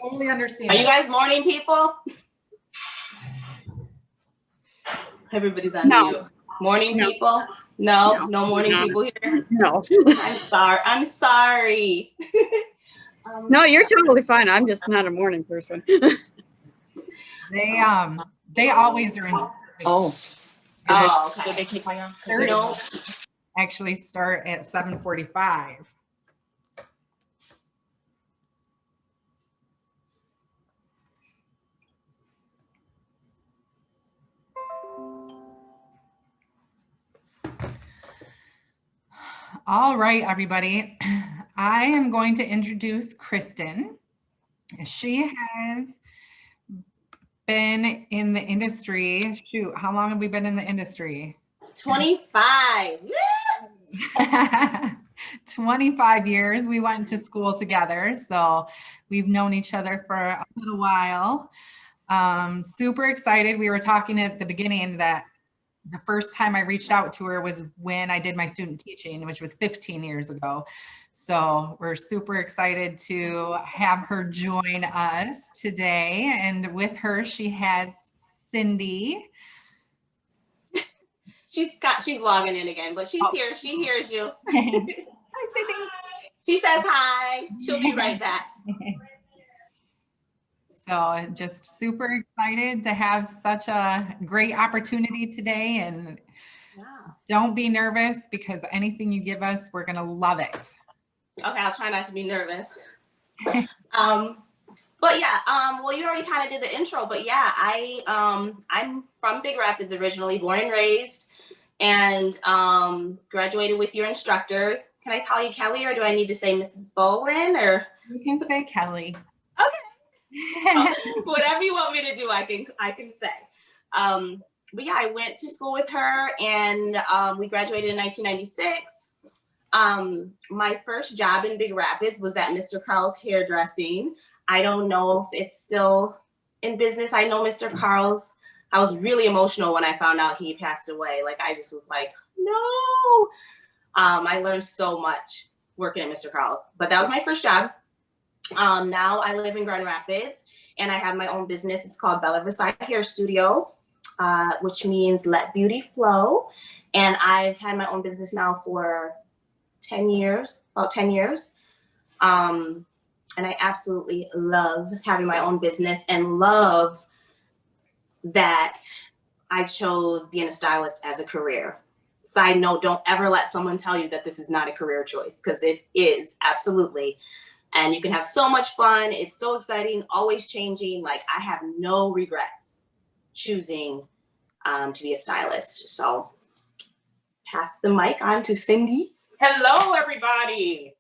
totally understand. Are you guys morning people? Everybody's on mute. Morning people? No morning people here? No. I'm sorry. No, you're totally fine. I'm just not a morning person. They always are in. Okay. Did they keep my No. Actually start at 7:45. All right, everybody. I am going to introduce Kristen. She has been in the industry. Shoot, how long have we been in the industry? 25. 25 years. We went to school together, so we've known each other for a little while. Super excited. We were talking at the beginning that the first time I reached out to her was when I did my student teaching, which was 15 years ago. So we're super excited to have her join us today. And with her, she has Cindy. She's logging in again, but she's here. She hears you. Hi, Cindy. She says hi. She'll be right back. So just super excited to have such a great opportunity today, and don't be nervous because anything you give us, we're gonna love it. Okay, I'll try not to be nervous. But yeah, well, you already kind of did the intro, but yeah, I'm from Big Rapids originally, born and raised, and graduated with your instructor. Can I call you Kelly, or do I need to say Mrs. Bolin, or? You can say Kelly. Okay. Whatever you want me to do, I can say. But yeah, I went to school with her, and we graduated in 1996. My first job in Big Rapids was at Mr. Carl's Hairdressing. I don't know if it's still in business. I know Mr. Carl's. I was really emotional when I found out he passed away. Like, I just was like, no. I learned so much working at Mr. Carl's, but that was my first job. Now I live in Grand Rapids, and I have my own business. It's called Bella Versailles Hair Studio, which means let beauty flow. And I've had my own business now for 10 years, about 10 years. And I absolutely love having my own business, and love that I chose being a stylist as a career. Side note, don't ever let someone tell you that this is not a career choice, because it is, absolutely. And you can have so much fun. It's so exciting, always changing. Like, I have no regrets choosing to be a stylist. So pass the mic on to Cindy. Hello, everybody.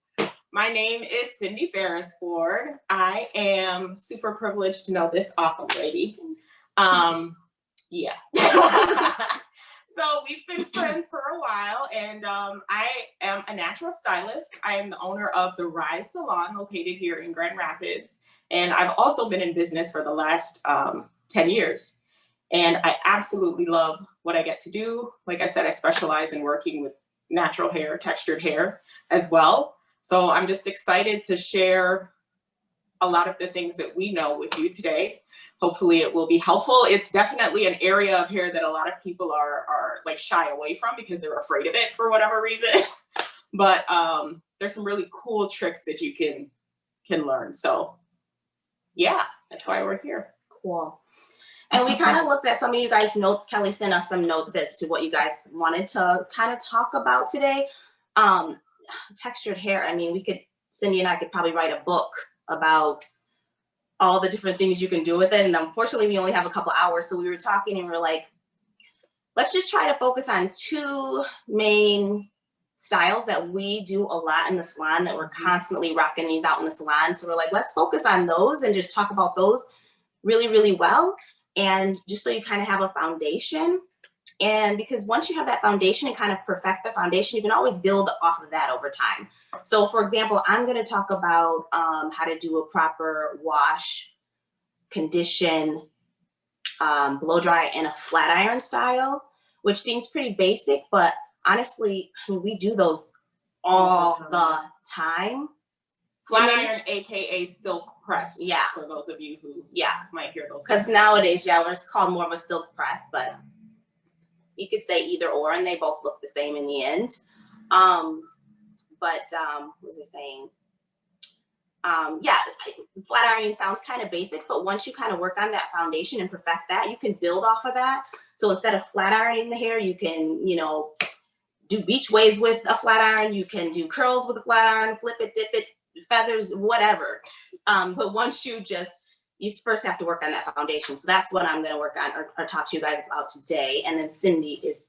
My name is Cindy Ferris-Ford. I am super privileged to know this awesome lady. Yeah. So we've been friends for a while, and I am a natural stylist. I am the owner of the Rise Salon located here in Grand Rapids. And I've also been in business for the last 10 years. And I absolutely love what I get to do. Like I said, I specialize in working with natural hair, textured hair as well. So I'm just excited to share a lot of the things that we know with you today. Hopefully it will be helpful. It's definitely an area of hair that a lot of people are like shy away from because they're afraid of it for whatever reason. But there's some really cool tricks that you can learn. So yeah, that's why we're here. Cool. And we kind of looked at some of you guys' notes. Kelly sent us some notes as to what you guys wanted to kind of talk about today. Textured hair. I mean, Cindy and I could probably write a book about all the different things you can do with it. And unfortunately, we only have a couple hours. So we were talking and we were like, let's just try to focus on two main styles that we do a lot in the salon, that we're constantly rocking these out in the salon. So we're like, let's focus on those and just talk about those really, really well. And just so you kind of have a foundation. And because once you have that foundation and kind of perfect the foundation, you can always build off of that over time. So for example, I'm going to talk about how to do a proper wash, condition, blow dry, and a flat iron style, which seems pretty basic, but honestly, I mean, we do those all the time. Flat iron, AKA silk press. Yeah. For those of you who might hear those. Because nowadays, it's called more of a silk press, but you could say either or, and they both look the same in the end. What was I saying? Flat ironing sounds kind of basic, but once you kind of work on that foundation and perfect that, you can build off of that. So instead of flat ironing the hair, you can, do beach waves with a flat iron. You can do curls with a flat iron, flip it, dip it, feathers, whatever. But once you first have to work on that foundation. So that's what I'm going to work on or talk to you guys about today. And then Cindy is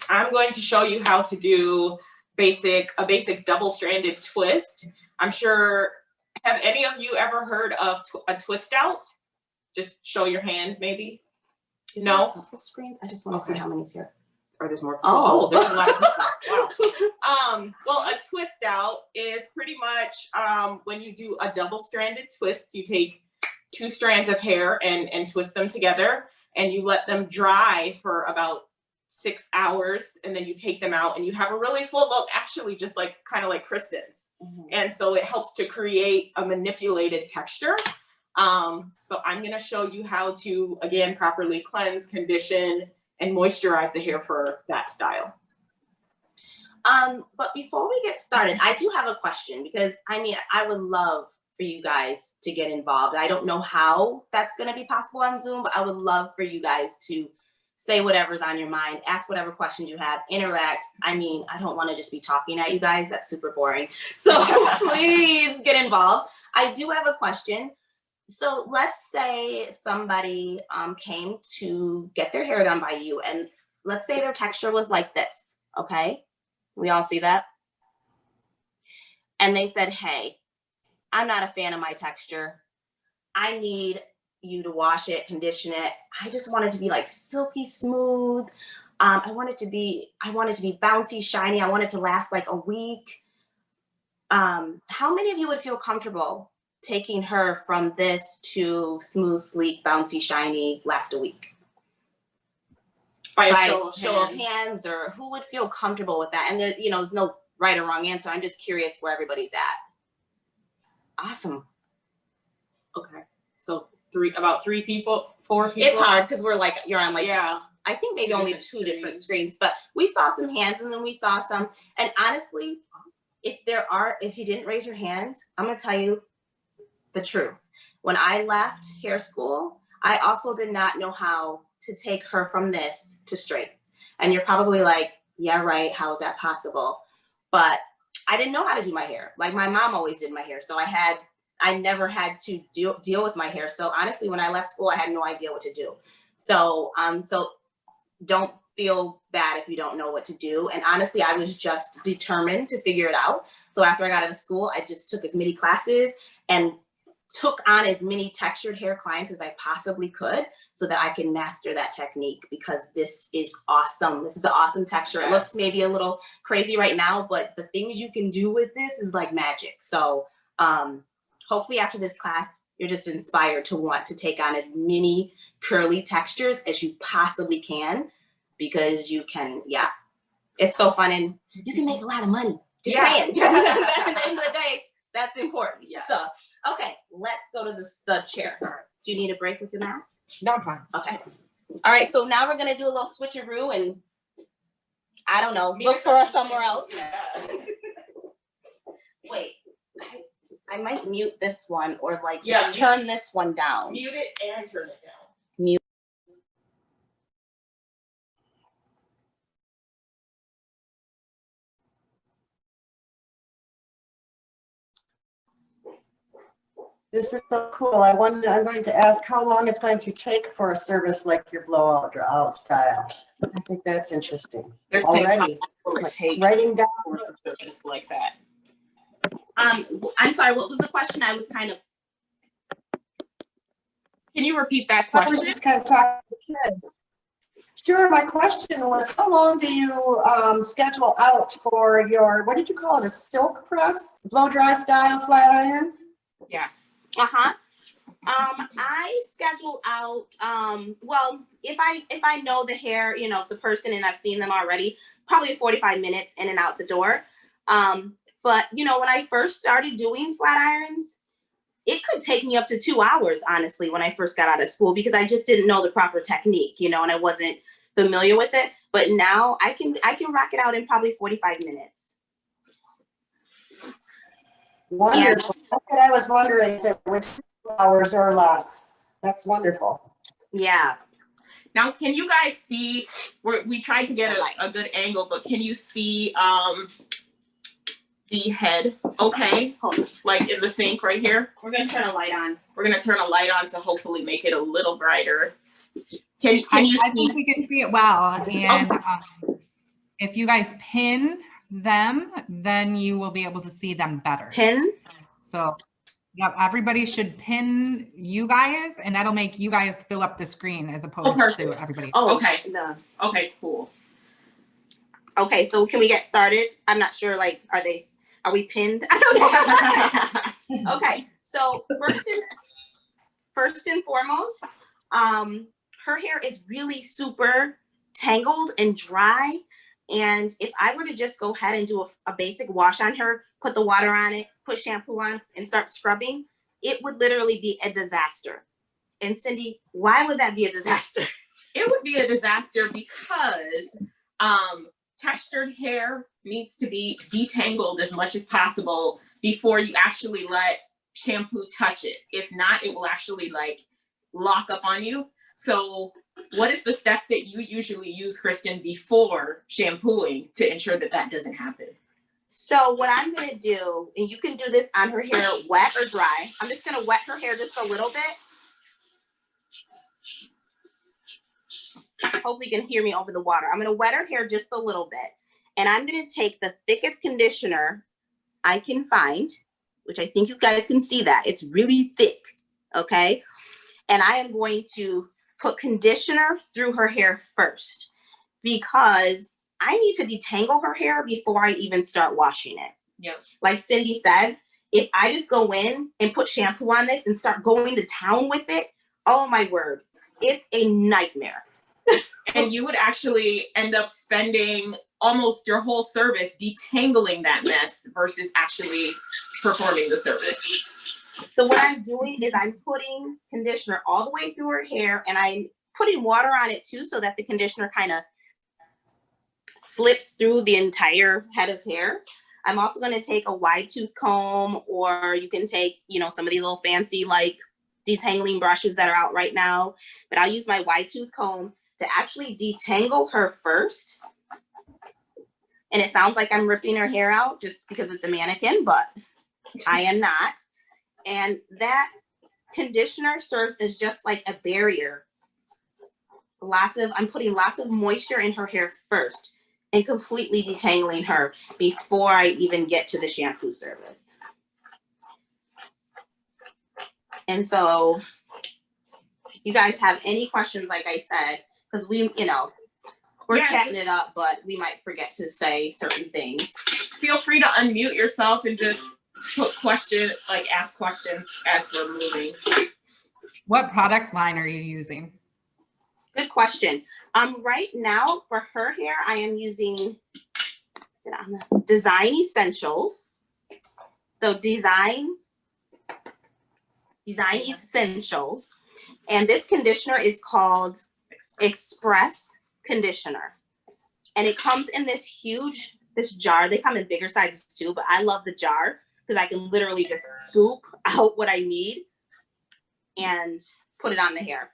I'm going to show you how to do a basic double-stranded twist. I'm sure, have any of you ever heard of a twist out? Just show your hand, maybe. No? Screens? I just want to see how many's here. Or there's more. Oh, there's a lot of people. Wow. Well, a twist out is pretty much when you do a double-stranded twist, you take 2 strands of hair and twist them together, and you let them dry for about 6 hours, and then you take them out and you have a really full look, actually just kind of like Kristen's. And so it helps to create a manipulated texture. So I'm going to show you how to, again, properly cleanse, condition, and moisturize the hair for that style. But before we get started, I do have a question, because I would love for you guys to get involved. I don't know how that's going to be possible on Zoom, but I would love for you guys to say whatever's on your mind, ask whatever questions you have, interact. I don't want to just be talking at you guys. That's super boring. So please get involved. I do have a question. So let's say somebody came to get their hair done by you, and let's say their texture was like this, okay? We all see that? And they said, hey, I'm not a fan of my texture. I need you to wash it, condition it. I just want it to be like silky smooth. I want it to be bouncy, shiny. I want it to last like a week. How many of you would feel comfortable taking her from this to smooth, sleek, bouncy, shiny, last a week? By show of hands, or who would feel comfortable with that? And there's no right or wrong answer. I'm just curious where everybody's at. Awesome. Okay. So about 4 people. It's hard because you're on I think maybe only 2 screens. different screens, but we saw some hands, and then we saw some. And honestly, if you didn't raise your hand, I'm gonna tell you the truth. When I left hair school, I also did not know how to take her from this to straight. And you're probably like, yeah, right. How is that possible? But I didn't know how to do my hair. Like my mom always did my hair. So I never had to deal with my hair. So honestly, when I left school, I had no idea what to do. So don't feel bad if you don't know what to do. And honestly, I was just determined to figure it out. So after I got out of school, I just took as many classes and took on as many textured hair clients as I possibly could, so that I can master that technique, because this is awesome. This is an awesome texture. Yes. It looks maybe a little crazy right now, but the things you can do with this is like magic. So hopefully after this class, you're just inspired to want to take on as many curly textures as you possibly can, because you can, it's so fun, and you can make a lot of money. Just saying. At the end of the day, that's important. Yeah. So, okay, let's go to the chair. Do you need a break with your mask? No, I'm fine. Okay. All right, so now we're gonna do a little switcheroo, and I don't know, look for us somewhere else. Yeah. Wait, I might mute this one, or turn this one down. Mute it and turn it down. Mute. This is so cool. I'm going to ask how long it's going to take for a service like your blowout out style. I think that's interesting. There's already writing down a service like that. I'm sorry, what was the question? I was kind of. Can you repeat that I was question? just kind of talking to the kids. Sure. My question was, how long do you schedule out for your, what did you call it, a silk press, blow dry style flat iron? Yeah. I schedule out, well, if I know the hair, the person, and I've seen them already, probably 45 minutes in and out the door. But you know, when I first started doing flat irons, it could take me up to 2 hours, honestly, when I first got out of school, because I just didn't know the proper technique, you know, and I wasn't familiar with it. But now I can rock it out in probably 45 minutes. Wonderful. That's what I was wondering if it was 2 hours or less. That's wonderful. Yeah. Now, can you guys see, we tried to get a good angle, but can you see the head okay? Like in the sink right here? We're going to turn a light on. We're going to turn a light on to hopefully make it a little brighter. Can you I see? think we can see it well. And if you guys pin them, then you will be able to see them better. Pin? So, yep, everybody should pin you guys, and that'll make you guys fill up the screen as opposed to everybody. Oh, okay. No. Okay, cool. Okay, so can we get started? I'm not sure, like, are we pinned? I don't know. Okay, so first and foremost, her hair is really super tangled and dry. And if I were to just go ahead and do a basic wash on her, put the water on it, put shampoo on, and start scrubbing, it would literally be a disaster. And Cindy, why would that be a disaster? It would be a disaster because textured hair needs to be detangled as much as possible before you actually let shampoo touch it. If not, it will actually like lock up on you. So what is the step that you usually use, Kristen, before shampooing to ensure that that doesn't happen? So what I'm going to do, and you can do this on her hair wet or dry. I'm just going to wet her hair just a little bit. Hopefully you can hear me over the water. I'm going to wet her hair just a little bit. And I'm going to take the thickest conditioner I can find, which I think you guys can see that. It's really thick, okay? And I am going to put conditioner through her hair first because I need to detangle her hair before I even start washing it. Yep. Like Cindy said, if I just go in and put shampoo on this and start going to town with it, oh my word, it's a nightmare. And you would actually end up spending almost your whole service detangling that mess versus actually performing the service. So what I'm doing is I'm putting conditioner all the way through her hair, and I'm putting water on it too so that the conditioner kind of slips through the entire head of hair. I'm also going to take a wide tooth comb, or you can take, you know, some of these little fancy like detangling brushes that are out right now. But I'll use my wide tooth comb to actually detangle her first. And it sounds like I'm ripping her hair out just because it's a mannequin, but I am not. And that conditioner serves as just like a barrier. I'm putting lots of moisture in her hair first and completely detangling her before I even get to the shampoo service. And so you guys have any questions, like I said, because we're chatting it up, but we might forget to say certain things. Feel free to unmute yourself and just ask questions as we're moving. What product line are you using? Good question. Right now for her hair, I am using Design Essentials. So Design Essentials. And this conditioner is called Express Conditioner. And it comes in this jar. They come in bigger sizes too, but I love the jar because I can literally just scoop out what I need and put it on the hair.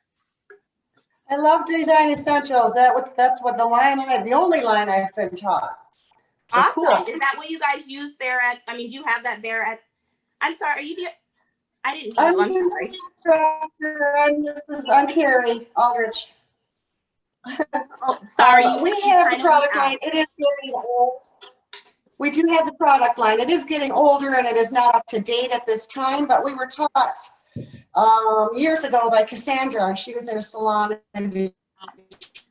I love Design Essentials. That's what the only line I've been taught. Awesome. Cool. Is that what you guys use there at, do you have that there at, I'm sorry, are you I didn't mean you, I'm sorry. I'm Carrie Aldrich. Oh, sorry. We have the product line. It is getting old. We do have the product line. It is getting older and it is not up to date at this time, but we were taught years ago by Cassandra. She was in a salon in the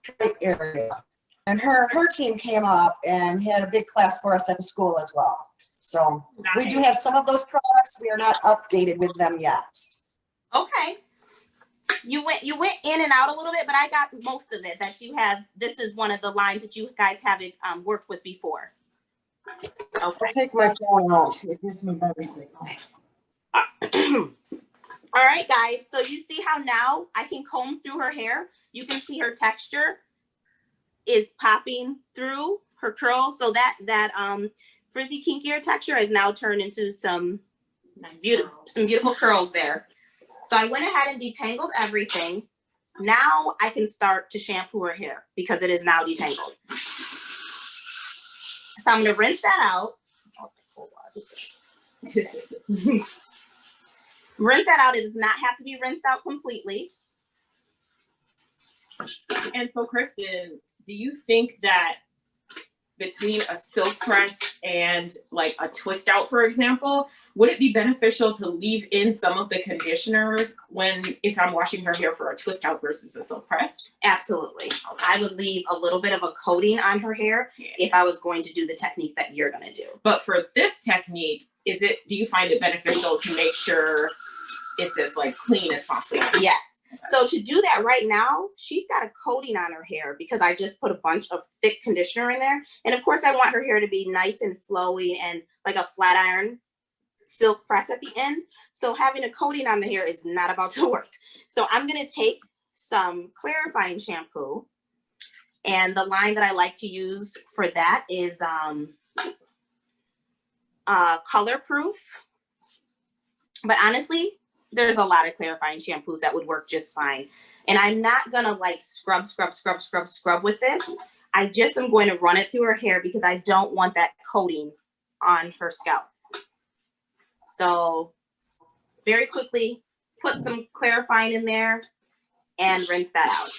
Detroit area. And her team came up and had a big class for us at the school as well. So we do have some of those products. We are not updated with them yet. Okay. You went in and out a little bit, but I got most of it that you have. This is one of the lines that you guys haven't worked with before. Okay. I'll take my phone out. It gives me better signal. All right, guys. So you see how now I can comb through her hair. You can see her texture is popping through her curls. So that frizzy kinkier texture has now turned into some beautiful curls there. So I went ahead and detangled everything. Now I can start to shampoo her hair because it is now detangled. So I'm going to rinse that out. Rinse that out. It does not have to be rinsed out completely. And so, Kristen, do you think that between a silk press and like a twist out, for example, would it be beneficial to leave in some of the conditioner if I'm washing her hair for a twist out versus a silk press? Absolutely. I would leave a little bit of a coating on her hair if I was going to do the technique that you're going to do. But for this technique, do you find it beneficial to make sure it's as like clean as possible? Yes. So to do that right now, she's got a coating on her hair because I just put a bunch of thick conditioner in there. And of course I want her hair to be nice and flowy and like a flat iron silk press at the end. So having a coating on the hair is not about to work. So I'm going to take some clarifying shampoo, and the line that I like to use for that is Color Proof. But honestly, there's a lot of clarifying shampoos that would work just fine. And I'm not gonna like scrub with this. I just am going to run it through her hair because I don't want that coating on her scalp. So very quickly, put some clarifying in there and rinse that out.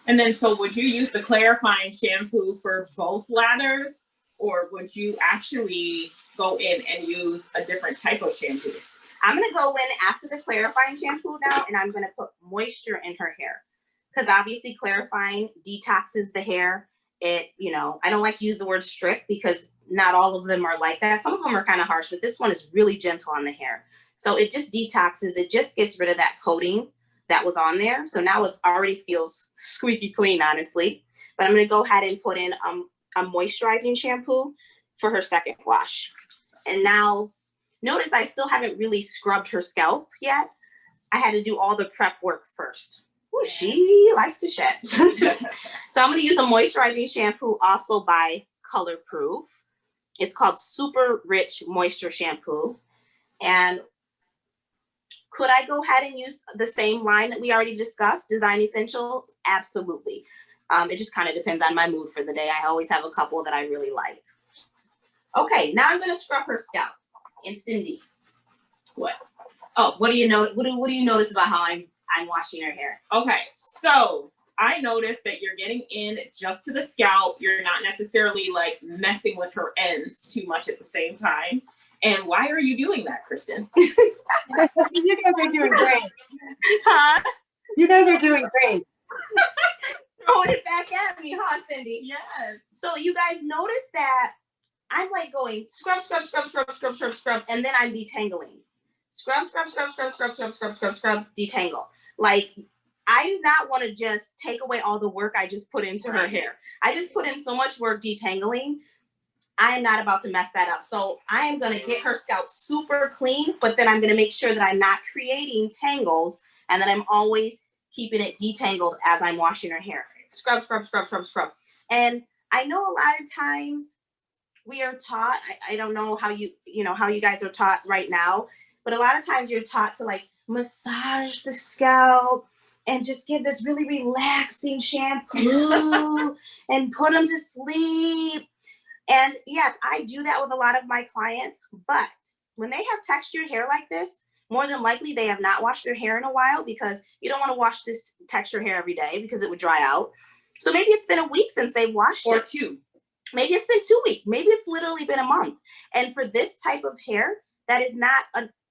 And then, so would you use the clarifying shampoo for both lathers, or would you actually go in and use a different type of shampoo? I'm gonna go in after the clarifying shampoo now, and I'm gonna put moisture in her hair because obviously clarifying detoxes the hair. I don't like to use the word strict because not all of them are like that. Some of them are kind of harsh, but this one is really gentle on the hair. So it just detoxes, it just gets rid of that coating that was on there. So now it already feels squeaky clean, honestly. But I'm gonna go ahead and put in a moisturizing shampoo for her second wash. And now notice I still haven't really scrubbed her scalp yet. I had to do all the prep work first. Ooh, she likes to shed. So I'm gonna use a moisturizing shampoo also by Color Proof. It's called Super Rich Moisture Shampoo. And could I go ahead and use the same line that we already discussed, Design Essentials? Absolutely. It just kind of depends on my mood for the day. I always have a couple that I really like. Okay, now I'm gonna scrub her scalp. And Cindy, what? Oh, what do you know? What do you notice about how I'm washing her hair? Okay, so I noticed that you're getting in just to the scalp. You're not necessarily like messing with her ends too much at the same time. And why are you doing that, Kristen? You guys are doing great. Huh? You guys are doing great. Throwing it back at me, huh, Cindy? Yes. So you guys notice that I'm like going scrub, and then I'm detangling. Scrub, detangle. Like, I do not want to just take away all the work I just put into her hair. I just put in so much work detangling. I am not about to mess that up. So I am going to get her scalp super clean, but then I'm going to make sure that I'm not creating tangles and that I'm always keeping it detangled as I'm washing her hair. Scrub. And I know a lot of times we are taught, I don't know how how you guys are taught right now, but a lot of times you're taught to like massage the scalp and just give this really relaxing shampoo and put them to sleep. And yes, I do that with a lot of my clients, but when they have textured hair like this, more than likely they have not washed their hair in a while because you don't want to wash this textured hair every day because it would dry out. So maybe it's been a week since they've washed it. Or 2. Maybe it's been 2 weeks. Maybe it's literally been a month. And for this type of hair, that is not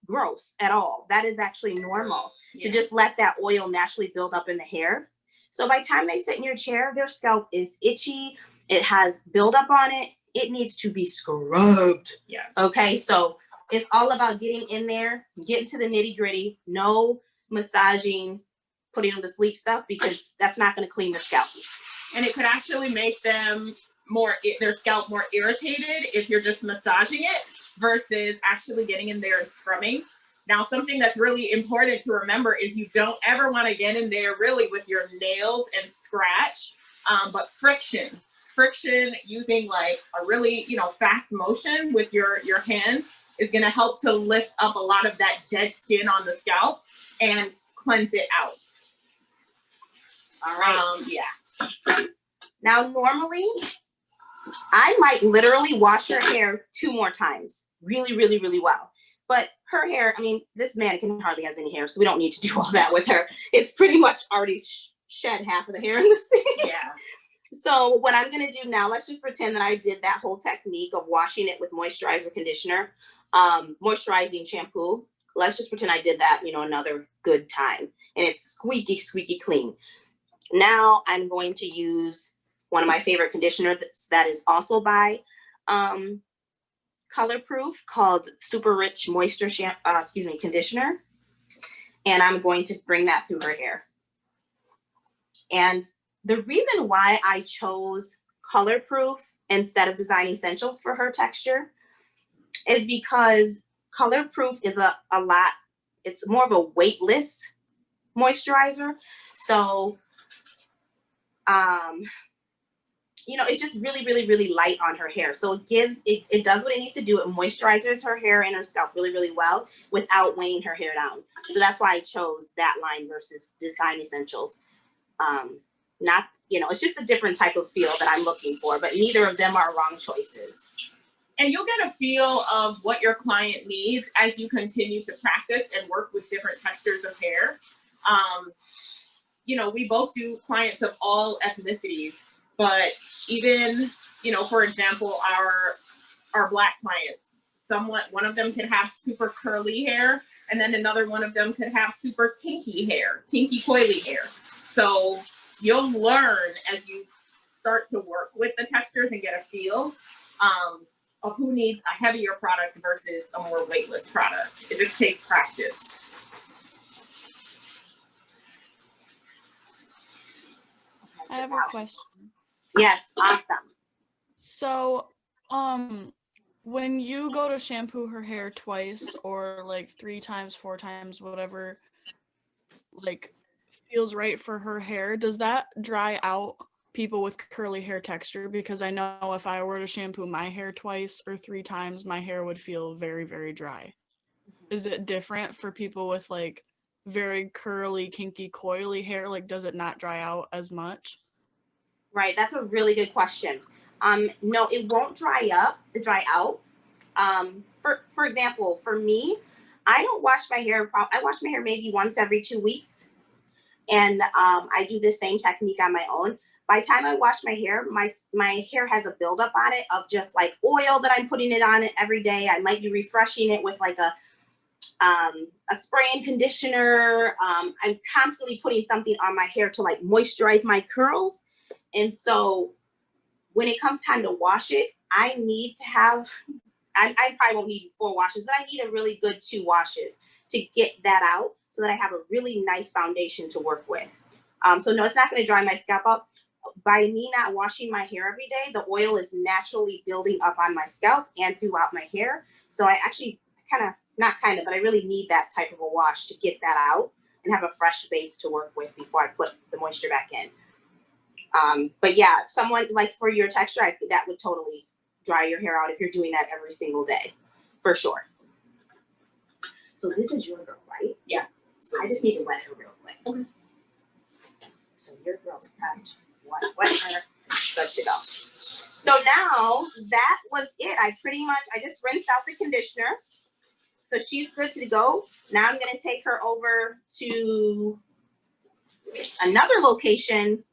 gross at all. That is actually normal to just let that oil naturally build up in the hair. So by the time they sit in your chair, their scalp is itchy. It has buildup on it. It needs to be scrubbed. Yes. Okay, so It's all about getting in there, getting to the nitty gritty, no massaging, putting them to sleep stuff, because that's not going to clean the scalp. And it could actually make them their scalp more irritated if you're just massaging it versus actually getting in there and scrubbing. Now, something that's really important to remember is you don't ever want to get in there really with your nails and scratch, but friction using like a really, fast motion with your hands is going to help to lift up a lot of that dead skin on the scalp and cleanse it out. All right. Yeah. Now, normally, I might literally wash her hair 2 more times, really, really, really well. But her hair, I mean, this mannequin hardly has any hair, so we don't need to do all that with her. It's pretty much already shed half of the hair in the scene. Yeah. So what I'm going to do now, let's just pretend that I did that whole technique of washing it with moisturizer, conditioner, moisturizing shampoo. Let's just pretend I did that, another good time. And it's squeaky, squeaky clean. Now I'm going to use one of my favorite conditioners that is also by Color Proof, called Super Rich Moisture Conditioner. And I'm going to bring that through her hair. And the reason why I chose Color Proof instead of Design Essentials for her texture is because Color Proof is it's more of a weightless moisturizer. So, it's just really, really, really light on her hair. So it does what it needs to do. It moisturizes her hair and her scalp really, really well without weighing her hair down. So that's why I chose that line versus Design Essentials. It's just a different type of feel that I'm looking for, but neither of them are wrong choices. And you'll get a feel of what your client needs as you continue to practice and work with different textures of hair. We both do clients of all ethnicities, but even, for example, our Black clients, one of them could have super curly hair, and then another one of them could have super kinky coily hair. So you'll learn as you start to work with the textures and get a feel of who needs a heavier product versus a more weightless product. It just takes practice. I have a question. Yes, awesome. So, when you go to shampoo her hair twice or like 3 times, 4 times, whatever, like feels right for her hair, does that dry out people with curly hair texture? Because I know if I were to shampoo my hair twice or 3 times, my hair would feel very, very dry. Is it different for people with like very curly, kinky, coily hair? Like, does it not dry out as much? Right, that's a really good question. No, it won't dry out. For example, for me, I don't wash my hair. I wash my hair maybe once every 2 weeks, and I do the same technique on my own. By the time I wash my hair, my hair has a buildup on it of just like oil that I'm putting it on it every day. I might be refreshing it with like a spray and conditioner. I'm constantly putting something on my hair to like moisturize my curls. And so when it comes time to wash it, I need to have, I probably won't need 4 washes, but I need a really good 2 washes to get that out so that I have a really nice foundation to work with. So no, it's not going to dry my scalp up. By me not washing my hair every day, the oil is naturally building up on my scalp and throughout my hair. So I actually but I really need that type of a wash to get that out and have a fresh base to work with before I put the moisture back in. But yeah, someone like for your texture, that would totally dry your hair out if you're doing that every single day, for sure. So this is your girl, right? Yeah. So I just need to wet her real quick. Okay. So your girl's prepped. Wet her. Good to go. So now that was it. I just rinsed out the conditioner. So she's good to go. Now I'm going to take her over to another location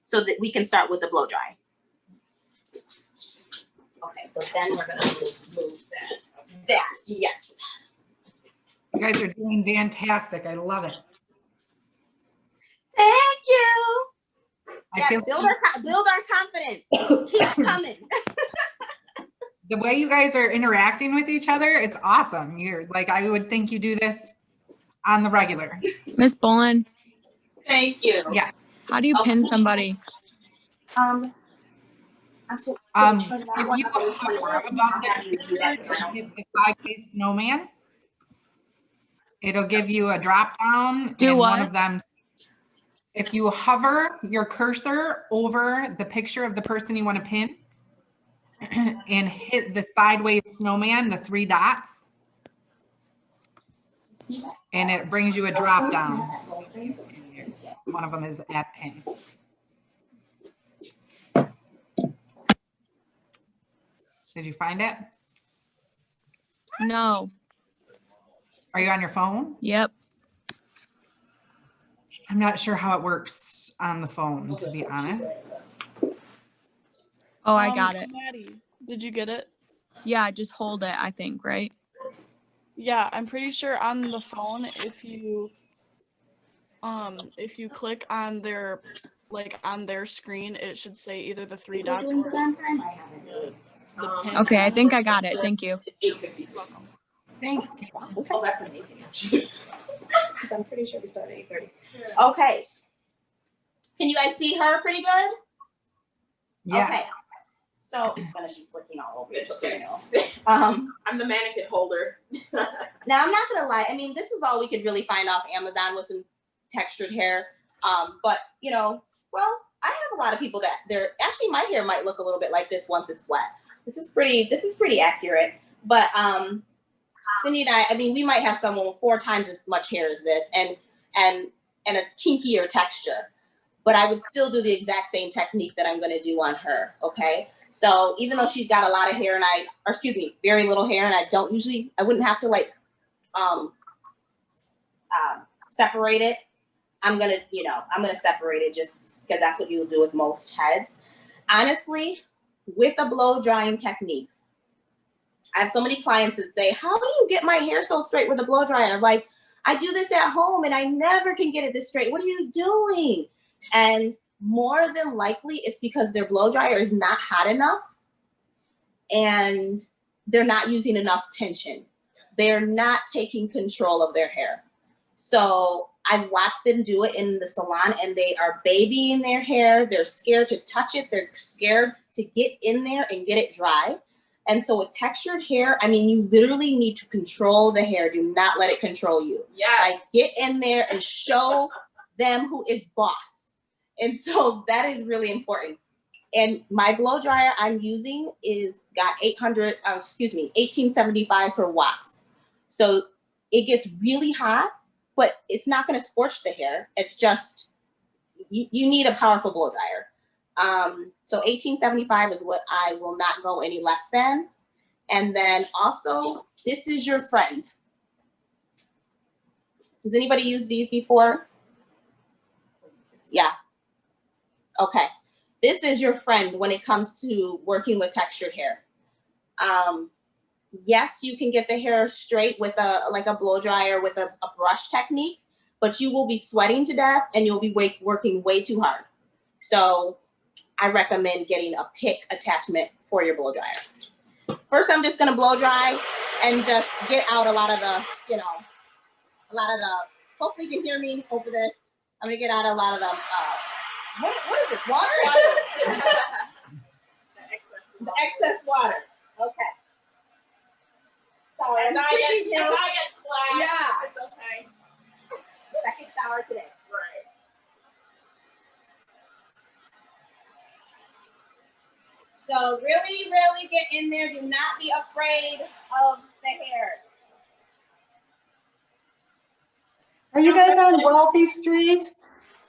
so that we can start with the blow dry. Okay, so then we're going to move that. Yes. You guys are doing fantastic. I love it. Thank you. I feel build our confidence. Keep coming. the way you guys are interacting with each other, it's awesome. You're like, I would think you do this on the regular. Miss Bolin, Thank you. Yeah. how do you pin somebody? I'm so, If you hover above their picture, hit the sideways snowman. It'll give you a drop down. Do and what? One of them, if you hover your cursor over the picture of the person you want to pin and hit the sideways snowman, the 3 dots, and it brings you a drop down. One of them is at pin. Did you find it? No. Are you on your phone? Yep. I'm not sure how it works on the phone, to be honest. Oh, I got it. Maddie, did you get it? Yeah, just hold it, I think, right? Yeah, I'm pretty sure on the phone, if you click on their on their screen, it should say either the 3 dots or the pin. Okay, I think I got it. Thank you. It's 8:56. Thanks. Oh, that's amazing, actually. Because I'm pretty sure we started at 8:30. Okay. Can you guys see her pretty good? Yes. Okay. So it's gonna be flicking all over. It's so you okay. know. I'm the mannequin holder. Now I'm not gonna lie. I mean, this is all we could really find off Amazon with some textured hair. But you know, well, I have a lot of people that actually my hair might look a little bit like this once it's wet. This is pretty accurate. But Cindy and I mean, we might have someone with 4 times as much hair as this and a kinkier texture. But I would still do the exact same technique that I'm gonna do on her. Okay. So even though she's got a lot of hair and very little hair, and I wouldn't have to like separate it. I'm gonna separate it just because that's what you'll do with most heads. Honestly, with a blow drying technique, I have so many clients that say, how do you get my hair so straight with a blow dryer? I'm like, I do this at home and I never can get it this straight. What are you doing? And more than likely, it's because their blow dryer is not hot enough and they're not using enough tension. They're not taking control of their hair. So I've watched them do it in the salon and they are babying their hair. They're scared to touch it. They're scared to get in there and get it dry. And so with textured hair, I mean, you literally need to control the hair. Do not let it control you. Yes. Like get in there and show them who is boss. And so that is really important. And my blow dryer I'm using got 1875 for watts. So it gets really hot, but it's not going to scorch the hair. It's just, you need a powerful blow dryer. So 1875 is what I will not go any less than. And then also, this is your friend. Has anybody used these before? Yeah. Okay. This is your friend when it comes to working with textured hair. Yes, you can get the hair straight with a blow dryer with a brush technique, but you will be sweating to death and you'll be working way too hard. So I recommend getting a pick attachment for your blow dryer. First, I'm just gonna blow dry and just get out a lot of the, hopefully you can hear me over this. I'm gonna get out a lot of the, what is this, water? The excess water, okay. Sorry, And I get splashed. Yeah. It's okay. Second shower today. Right. So really, really get in there. Do not be afraid of the hair. Are you guys on Wealthy Street?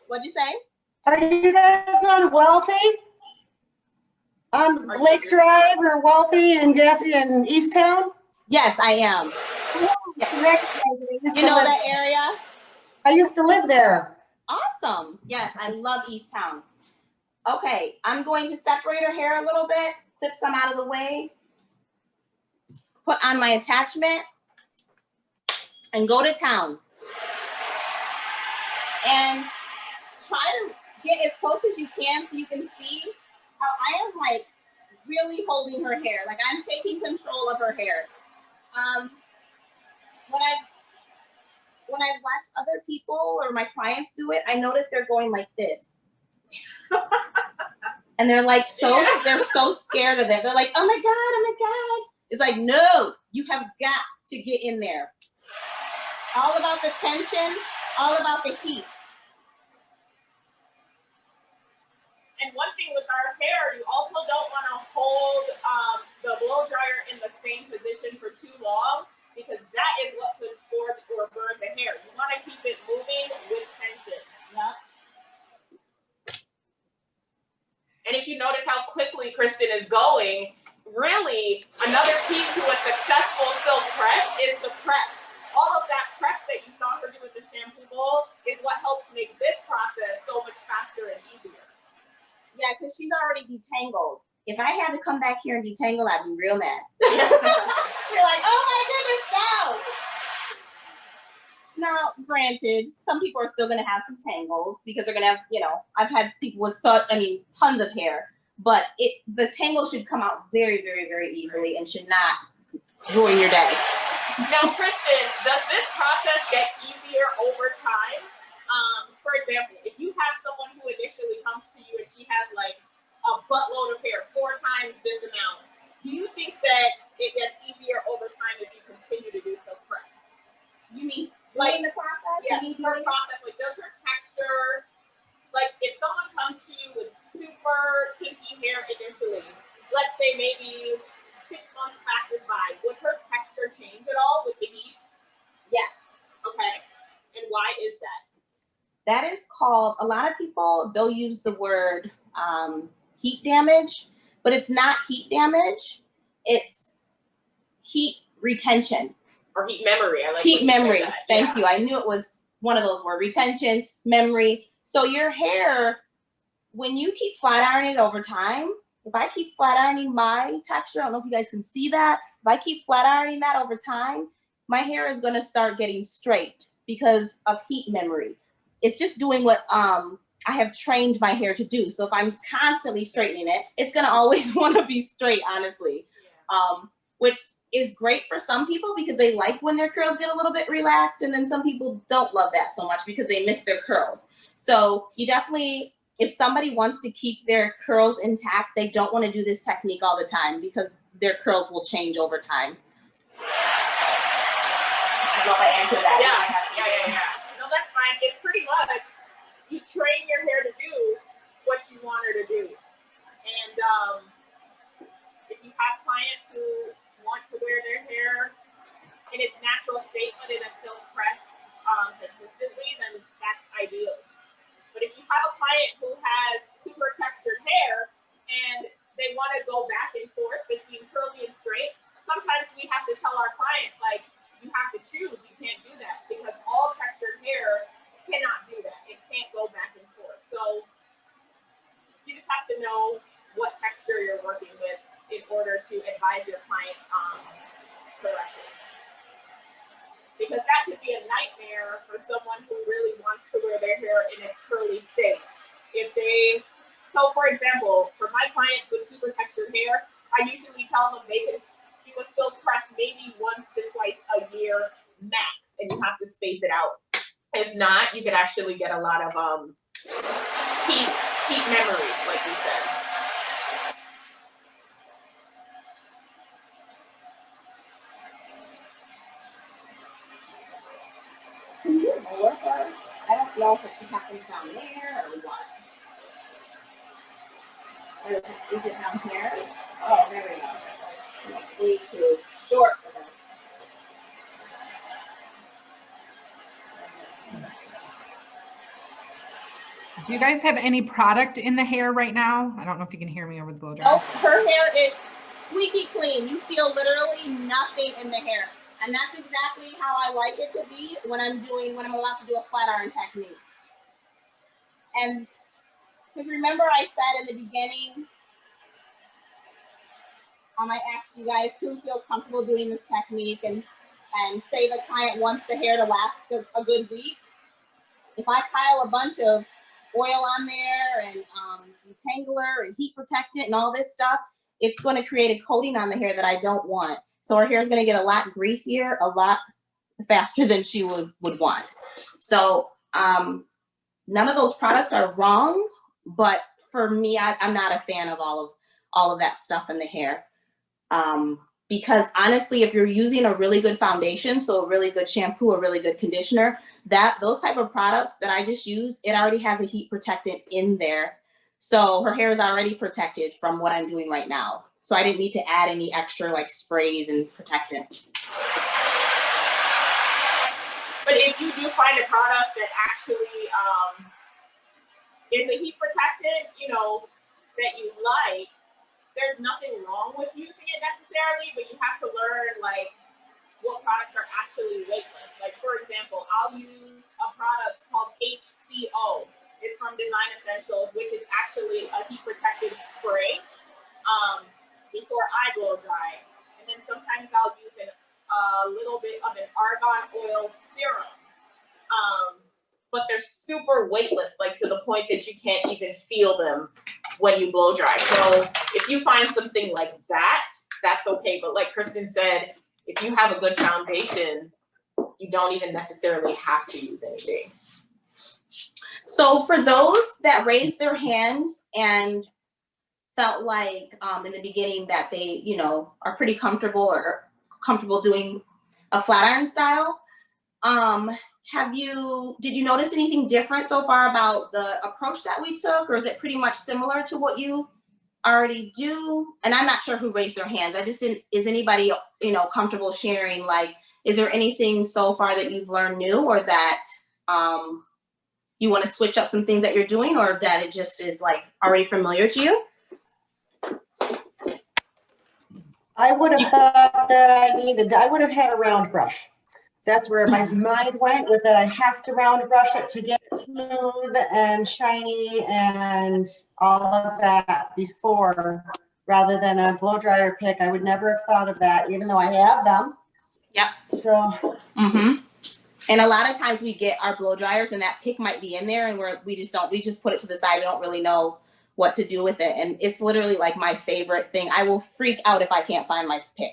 What'd you say? Are you guys on Wealthy? On Lake Drive or Wealthy and Gassy in Easttown? Yes, I am. You know that area? I used to live there. Awesome. Yes, I love Easttown. Okay, I'm going to separate her hair a little bit, clip some out of the way, put on my attachment, and go to town. And try to get as close as you can so you can see how I am like really holding her hair. Like I'm taking control of her hair. When I've watched other people or my clients do it, I notice they're going like this. And they're like they're so scared of it. They're like, oh my God, oh my God. It's like, no, you have got to get in there. All about the tension, all about the heat. And one thing with our hair, you also don't want to hold the blow dryer in the same position for too long, because that is what could scorch or burn the hair. You want to keep it moving with tension. Yep. And if you notice how quickly Kristen is going, really another key to a successful silk press is the prep. All of that prep that you saw her do with the shampoo bowl is what helps make this process so much faster and easier. Yeah, because she's already detangled. If I had to come back here and detangle, I'd be real mad. You're like, oh my goodness, no. Now, granted, some people are still going to have some tangles because they're going to have, you know, I've had people with tons of hair, but the tangle should come out very, very, very easily and should not ruin your day. Now, Kristen, does this process get easier over time? For example, if you have someone who initially comes to you and she has like a buttload of hair, 4 times this amount, do you think that it gets easier over time if you continue to do silk press? You mean Like the process? Yeah, her process, like does her texture, like if someone comes to you with super kinky hair initially, let's say maybe 6 months passes by, would her texture change at all with the heat? Yes. Okay. And why is that? That is called, a lot of people, they'll use the word heat damage, but it's not heat damage. It's heat retention. Or heat memory. I like Heat memory. Thank Yeah. you. I knew it was one of those words. Retention, memory. So your hair, when you keep flat ironing it over time, if I keep flat ironing my texture, I don't know if you guys can see that. If I keep flat ironing that over time, my hair is going to start getting straight because of heat memory. It's just doing what I have trained my hair to do. So if I'm constantly straightening it, it's going to always want to be straight, honestly. Which is great for some people because they like when their curls get a little bit relaxed, and then some people don't love that so much because they miss their curls. So you definitely, if somebody wants to keep their curls intact, they don't want to do this technique all the time because their curls will change over time. I don't know if I answered that. Yeah. No, that's fine. It's pretty much you train your hair to do what you want her to do. And if you have clients who want to wear their hair in its natural state, but in a silk press consistently, then that's ideal. But if you have a client who has super textured hair and they want to go back and forth between curly and straight, sometimes we have to tell our clients, like, you have to choose. You can't do that because all textured hair cannot do that. It can't go back and forth. So you just have to know what texture you're working with in order to advise your client correctly. Because that could be a nightmare for someone who really wants to wear their hair in its curly state. So for example, for my clients with super textured hair, I usually tell them they can do a silk press maybe once to twice a year max, and you have to space it out. If not, you could actually get a lot of heat memories, like you said. Can you lower her? I don't know if it happens down there or what. Or is it down here? Oh, there we go. Way too short for this. Do you guys have any product in the hair right now? I don't know if you can hear me over the blow dryer. Nope, her hair is squeaky clean. You feel literally nothing in the hair. And that's exactly how I like it to be when I'm about to do a flat iron technique. And because remember I said in the beginning, I asked you guys who feels comfortable doing this technique and say the client wants the hair to last a good week. If I pile a bunch of oil on there and detangler and heat protectant and all this stuff, it's going to create a coating on the hair that I don't want. So her hair is going to get a lot greasier, a lot faster than she would want. So none of those products are wrong, but for me, I'm not a fan of all of that stuff in the hair. Because honestly, if you're using a really good foundation, so a really good shampoo, a really good conditioner, those type of products that I just use, it already has a heat protectant in there. So her hair is already protected from what I'm doing right now. So I didn't need to add any extra like sprays and protectant. But if you do find a product that actually is a heat protectant, you know, that you like, there's nothing wrong with using it necessarily, but you have to learn like what products are actually weightless. Like for example, I'll use a product called HCO. It's from Design Essentials, which is actually a heat protected spray before I blow dry. And then sometimes I'll use a little bit of an argan oil serum. But they're super weightless, like to the point that you can't even feel them when you blow dry. So if you find something like that, that's okay. But like Kristen said, if you have a good foundation, you don't even necessarily have to use anything. So for those that raised their hand and felt like in the beginning that they, you know, are pretty comfortable or comfortable doing a flat iron style, did you notice anything different so far about the approach that we took, or is it pretty much similar to what you already do? And I'm not sure who raised their hands. I just didn't, is anybody, you know, comfortable sharing, like, is there anything so far that you've learned new, or that you want to switch up some things that you're doing, or that it just is like already familiar to you? I would have thought that I would have had a round brush. That's where my mind went, was that I have to round brush it to get it smooth and shiny and all of that before, rather than a blow dryer pick. I would never have thought of that, even though I have them. Yep. So. And a lot of times we get our blow dryers and that pick might be in there, and we just put it to the side. We don't really know what to do with it. And it's literally like my favorite thing. I will freak out if I can't find my pick,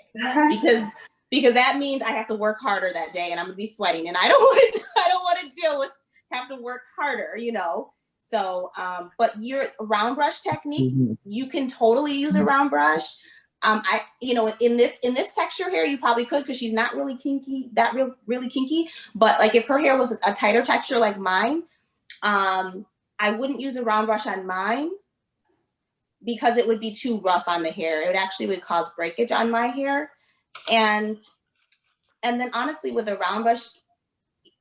because that means I have to work harder that day, and I'm gonna be sweating, and I don't want to deal with have to work harder, you know. So, but your round brush technique, you can totally use a round brush. You know, in this texture hair, you probably could, because she's not really kinky, really kinky. But like if her hair was a tighter texture like mine, I wouldn't use a round brush on mine, because it would be too rough on the hair. It would cause breakage on my hair. And then honestly, with a round brush,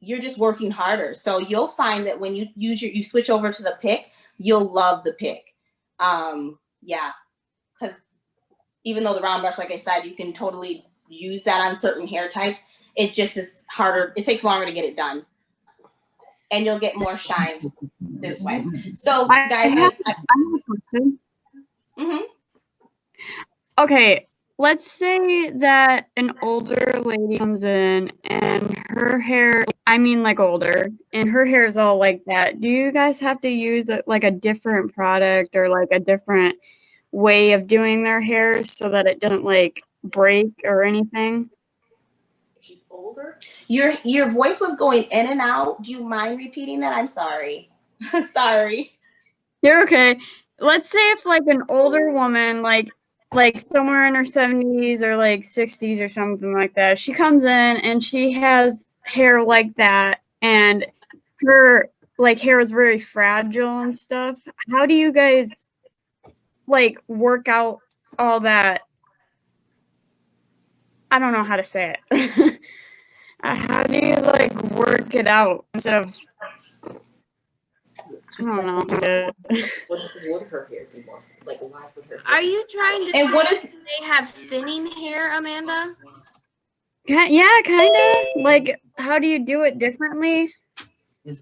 you're just working harder. So you'll find that when you switch over to the pick, you'll love the pick. Yeah, because even though the round brush, like I said, you can totally use that on certain hair types, it just is harder. It takes longer to get it done. And you'll get more shine this way. So guys, I have a question. Okay, let's say that an older lady comes in and her hair, I mean like older, and her hair is all like that. Do you guys have to use like a different product or like a different way of doing their hair so that it doesn't like break or anything? She's older. Your voice was going in and out. Do you mind repeating that? I'm sorry. Sorry. You're okay. Let's say if like an older woman, like somewhere in her 70s or like 60s or something like that, she comes in and she has hair like that, and her like hair is very fragile and stuff. How do you guys like work out all that? I don't know how to say it. How do you like work it out instead of, I don't know. Would her hair be more like, why would her hair? Are you trying to And what say is they have thinning hair, Amanda? Yeah, kind of. Like, how do you do it differently? You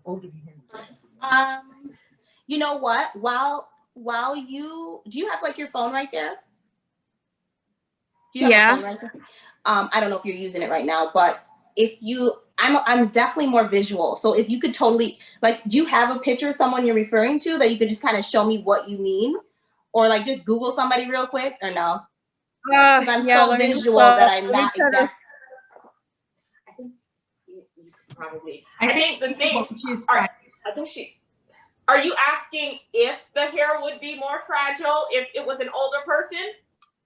know what? While do you have like your phone right there? Do you have a phone right there? I don't know if you're using it right now, but if you, I'm definitely more visual. So if you could totally, like, do you have a picture of someone you're referring to that you could just kind of show me what you mean? Or like just Google somebody real quick, or no? Because I'm Yeah, so let me visual look. that I'm Let me not try to- exact. I think you probably. I I think think the thing. she's I think she. Are you asking if the hair would be more fragile if it was an older person?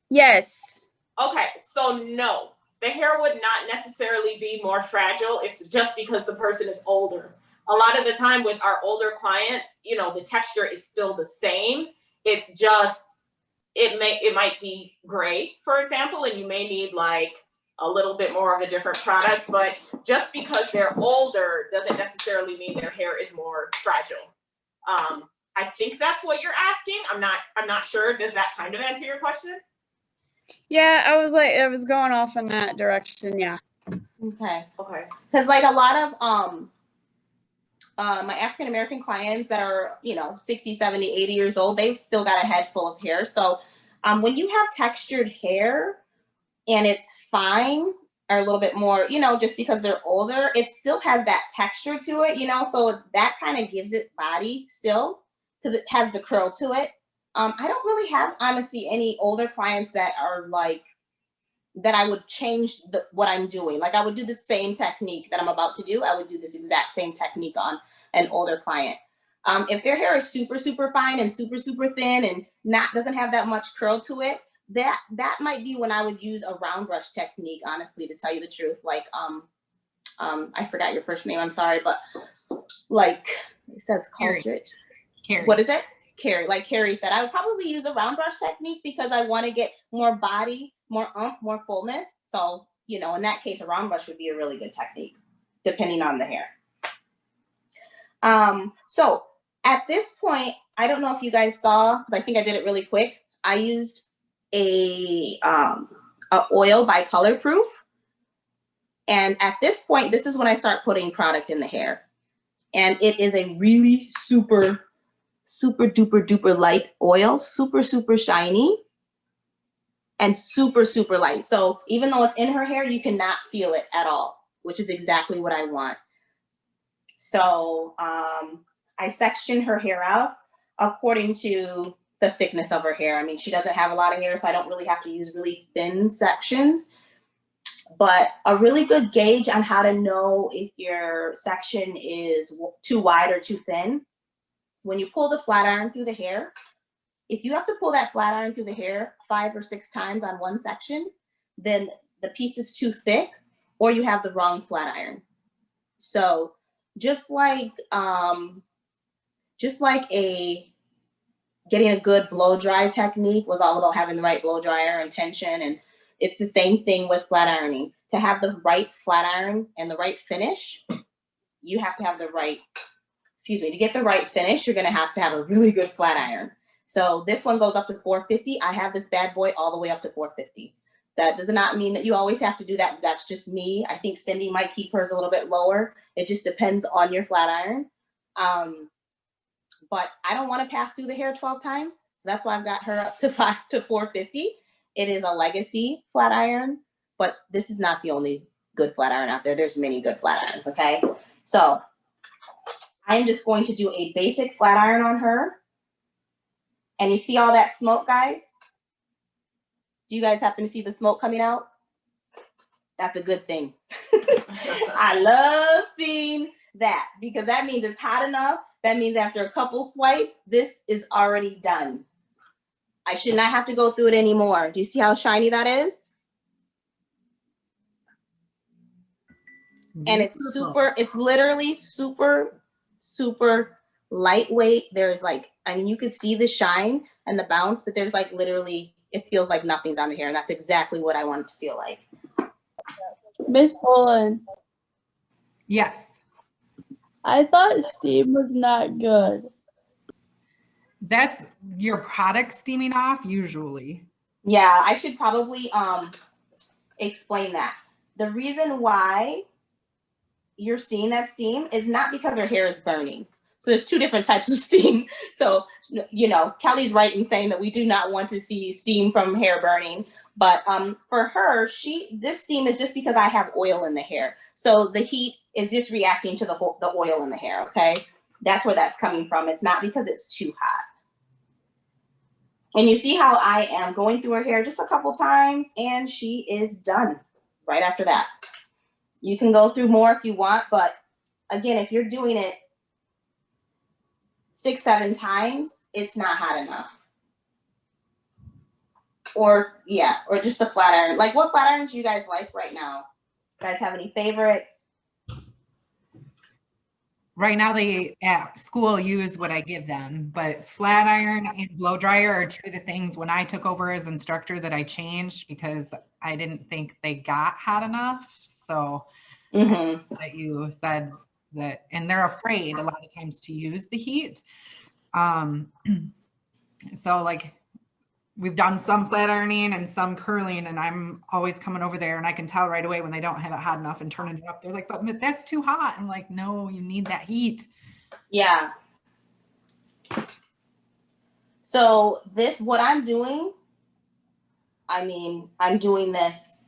Yes. Okay, so no, the hair would not necessarily be more fragile if just because the person is older. A lot of the time with our older clients, you know, the texture is still the same. It's just it might be gray, for example, and you may need like a little bit more of a different product, but just because they're older doesn't necessarily mean their hair is more fragile. I think that's what you're asking. I'm not sure. Does that kind of answer your question? Yeah, I was going off in that direction. Yeah. Okay. Okay. Because like a lot of my African American clients that are, you know, 60, 70, 80 years old, they've still got a head full of hair. So when you have textured hair and it's fine, or a little bit more, you know, just because they're older, it still has that texture to it, you know, so that kind of gives it body still because it has the curl to it. I don't really have, honestly, any older clients that are like, that I would change what I'm doing. Like I would do the same technique that I'm about to do. I would do this exact same technique on an older client. If their hair is super, super fine and super, super thin and doesn't have that much curl to it, that might be when I would use a round brush technique, honestly, to tell you the truth. Like, I forgot your first name, I'm sorry, but like it says Cartridge. Carrie. What is it? Carrie, like Carrie said, I would probably use a round brush technique because I want to get more body, more more fullness. So, you know, in that case, a round brush would be a really good technique, depending on the hair. So at this point, I don't know if you guys saw, because I think I did it really quick. I used a oil by Color Proof. And at this point, this is when I start putting product in the hair. And it is a really super duper duper light oil, super shiny and super light. So even though it's in her hair, you cannot feel it at all, which is exactly what I want. So I section her hair out according to the thickness of her hair. I mean, she doesn't have a lot of hair, so I don't really have to use really thin sections. But a really good gauge on how to know if your section is too wide or too thin, when you pull the flat iron through the hair, if you have to pull that flat iron through the hair 5 or 6 times on one section, then the piece is too thick or you have the wrong flat iron. So just like getting a good blow dry technique was all about having the right blow dryer and tension, and it's the same thing with flat ironing. To have the right flat iron and the right finish, you have to have the right, to get the right finish, you're gonna have to have a really good flat iron. So this one goes up to 450. I have this bad boy all the way up to 450. That does not mean that you always have to do that. That's just me. I think Cindy might keep hers a little bit lower. It just depends on your flat iron. But I don't want to pass through the hair 12 times. So that's why I've got her up to 450. It is a legacy flat iron, but this is not the only good flat iron out there. There's many good flat irons, okay? So I'm just going to do a basic flat iron on her. And you see all that smoke, guys? Do you guys happen to see the smoke coming out? That's a good thing. I love seeing that because that means it's hot enough. That means after a couple swipes, this is already done. I should not have to go through it anymore. Do you see how shiny that is? And it's literally super lightweight. There's like, I mean, you could see the shine and the bounce, but there's like literally, it feels like nothing's on the hair. And that's exactly what I want it to feel like. Miss Poland, Yes. I thought steam was not good. That's your product steaming off usually. Yeah, I should probably explain that. The reason why you're seeing that steam is not because her hair is burning. So there's 2 different types of steam. So, you know, Kelly's right in saying that we do not want to see steam from hair burning. But for her, this steam is just because I have oil in the hair. So the heat is just reacting to the oil in the hair, okay? That's where that's coming from. It's not because it's too hot. And you see how I am going through her hair just a couple times and she is done right after that. You can go through more if you want, but again, if you're doing it 6, 7 times, it's not hot enough. Or just the flat iron. Like, what flat irons do you guys like right now? You guys have any favorites? Right now they at school use what I give them, but flat iron and blow dryer are two of the things when I took over as instructor that I changed because I didn't think they got hot enough. So that you said that, and they're afraid a lot of times to use the heat. So like we've done some flat ironing and some curling, and I'm always coming over there and I can tell right away when they don't have it hot enough and turning it up. They're like, but that's too hot. I'm like, no, you need that heat. Yeah. So what I'm doing, I mean, I'm doing this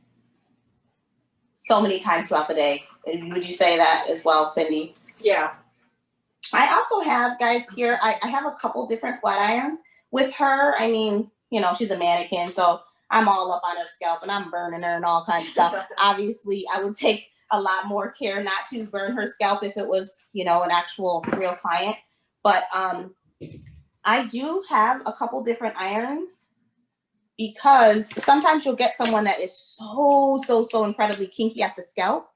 so many times throughout the day. Would you say that as well, Cindy? Yeah. I also have, guys, here, I have a couple different flat irons. With her, I mean, you know, she's a mannequin, so I'm all up on her scalp and I'm burning her and all kinds of stuff. Obviously, I would take a lot more care not to burn her scalp if it was, you know, an actual real client. But I do have a couple different irons because sometimes you'll get someone that is so incredibly kinky at the scalp.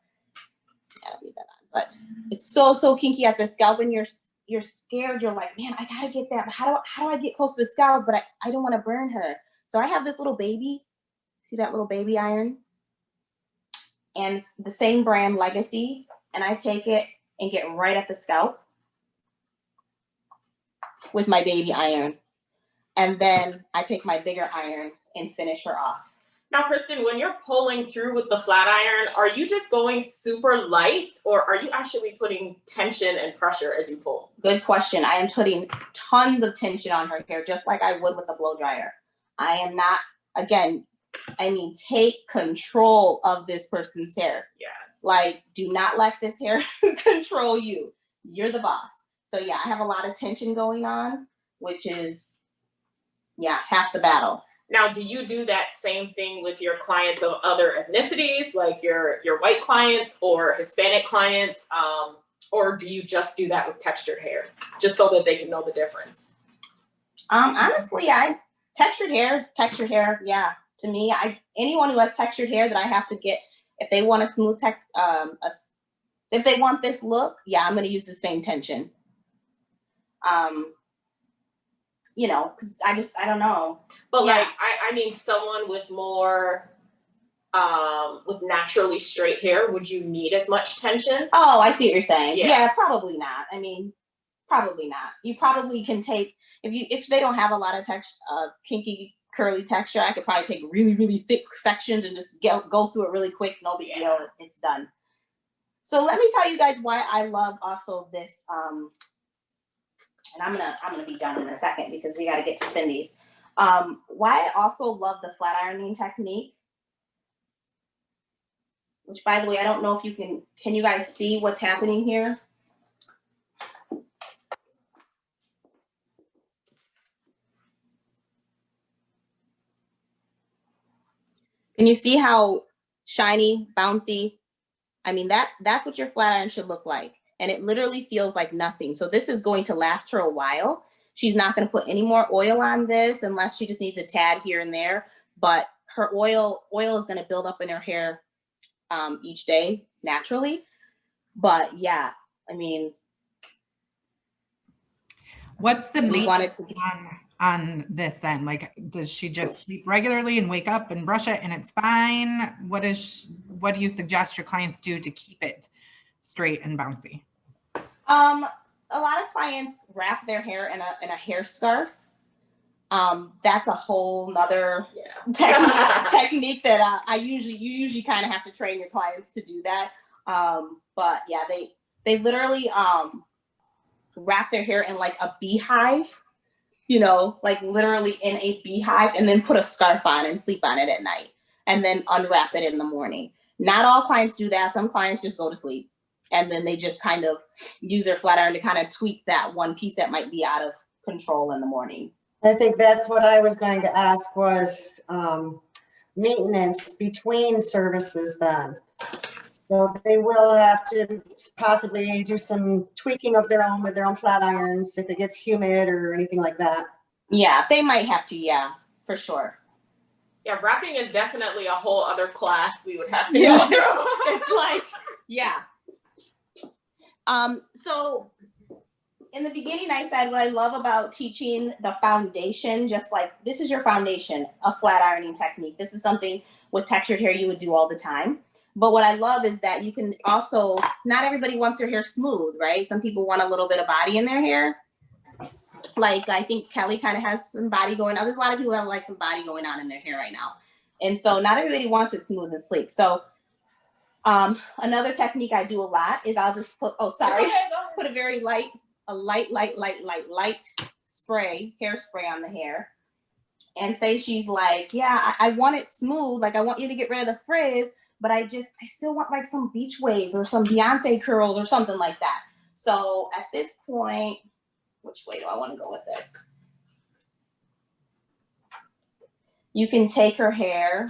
Gotta leave that on, but it's so kinky at the scalp, and you're scared. You're like, man, I gotta get that. But how do I get close to the scalp? But I don't want to burn her. So I have this little baby. See that little baby iron? And the same brand, Legacy. And I take it and get right at the scalp with my baby iron. And then I take my bigger iron and finish her off. Now, Kristen, when you're pulling through with the flat iron, are you just going super light, or are you actually putting tension and pressure as you pull? Good question. I am putting tons of tension on her hair, just like I would with a blow dryer. I am not, again, I mean, take control of this person's hair. Yes. Like, do not let this hair control you. You're the boss. So yeah, I have a lot of tension going on, which is, yeah, half the battle. Now, do you do that same thing with your clients of other ethnicities, like your white clients or Hispanic clients, or do you just do that with textured hair, just so that they can know the difference? Honestly, textured hair. Yeah, to me, anyone who has textured hair that I have to get, if they want a smooth if they want this look, yeah, I'm gonna use the same tension. You know, because I don't know. But yeah. like, I mean, someone with more, with naturally straight hair, would you need as much tension? Oh, I see what you're saying. Yeah. Yeah, probably not. I mean, probably not. You probably can take, if they don't have a lot of kinky, curly texture, I could probably take really thick sections and just go through it really quick. No big deal. It's done. So let me tell you guys why I love also this, and I'm gonna be done in a second because we got to get to Cindy's. Why I also love the flat ironing technique, which, by the way, I don't know if you can you guys see what's happening here? Can you see how shiny, bouncy? I mean, that's what your flat iron should look like. And it literally feels like nothing. So this is going to last her a while. She's not going to put any more oil on this unless she just needs a tad here and there. But her oil is going to build up in her hair each day naturally. But yeah, I mean, what's the we want it maintenance on this then? Like, does she just sleep regularly and wake up and brush it and it's fine? What do you suggest your clients do to keep it straight and bouncy? A lot of clients wrap their hair in a hair scarf. That's a whole nother technique that you usually kind of have to train your clients to do that. But yeah, they literally wrap their hair in like a beehive, you know, like literally in a beehive, and then put a scarf on and sleep on it at night, and then unwrap it in the morning. Not all clients do that. Some clients just go to sleep, and then they just kind of use their flat iron to kind of tweak that one piece that might be out of control in the morning. I think that's what I was going to ask was maintenance between services then. So they will have to possibly do some tweaking of their own with their own flat irons if it gets humid or anything like that. Yeah, they might have to, yeah, for sure. Yeah, wrapping is definitely a whole other class we would have to Yeah. go through. It's like, yeah. So in the beginning, I said what I love about teaching the foundation, just like this is your foundation, a flat ironing technique. This is something with textured hair you would do all the time. But what I love is that you can also, not everybody wants their hair smooth, right? Some people want a little bit of body in their hair. Like I think Kelly kind of has some body going on. There's a lot of people that have like some body going on in their hair right now. And so not everybody wants it smooth and sleek. So another technique I do a lot is I'll just put, put a very light spray, hairspray on the hair. And say she's like, yeah, I want it smooth. Like I want you to get rid of the frizz, but I still want like some beach waves or some Beyonce curls or something like that. So at this point, which way do I want to go with this? You can take her hair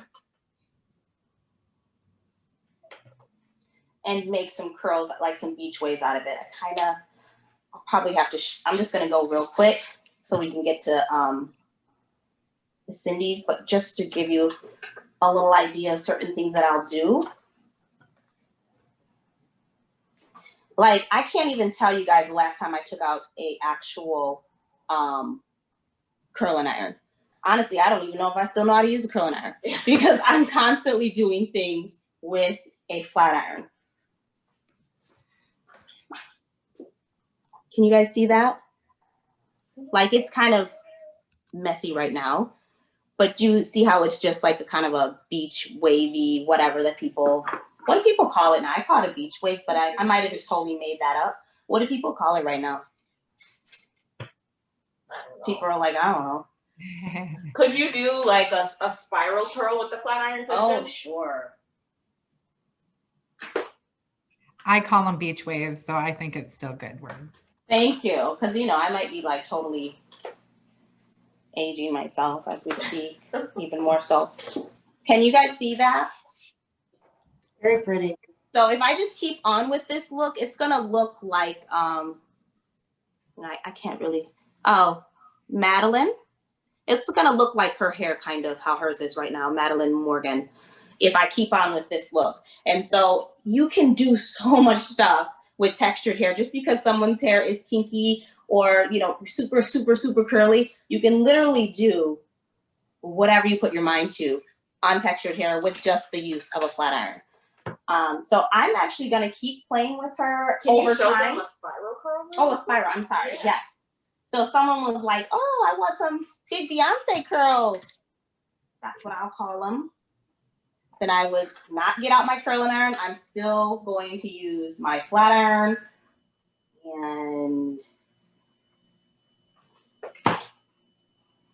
and make some curls, like some beach waves out of it. I'll probably have to, I'm just gonna go real quick so we can get to the Cindy's, but just to give you a little idea of certain things that I'll do. Like, I can't even tell you guys the last time I took out a actual curling iron. Honestly, I don't even know if I still know how to use a curling iron because I'm constantly doing things with a flat iron. Can you guys see that? Like it's kind of messy right now, but you see how it's just like a kind of a beach wavy, whatever that people, what do people call it now? I call it a beach wave, but I might have just totally made that up. What do people call it right now? People are like, I don't know. Could you do like a spiral curl with the flat iron system? Oh, sure. I call them beach waves, so I think it's still good word. Thank you. Because, you know, I might be like totally aging myself as we speak, even more so. Can you guys see that? Very pretty. So if I just keep on with this look, it's going to look like, I can't really, Madeline. It's going to look like her hair, kind of how hers is right now, Madeline Morgan, if I keep on with this look. And so you can do so much stuff with textured hair. Just because someone's hair is kinky or, you know, super, super, super curly, you can literally do whatever you put your mind to on textured hair with just the use of a flat iron. So I'm actually going to keep playing with her over time. A spiral curl? Oh, a spiral. I'm sorry. Yeah. Yes. So if someone was like, oh, I want some big Beyonce curls. That's what I'll call them. Then I would not get out my curling iron. I'm still going to use my flat iron and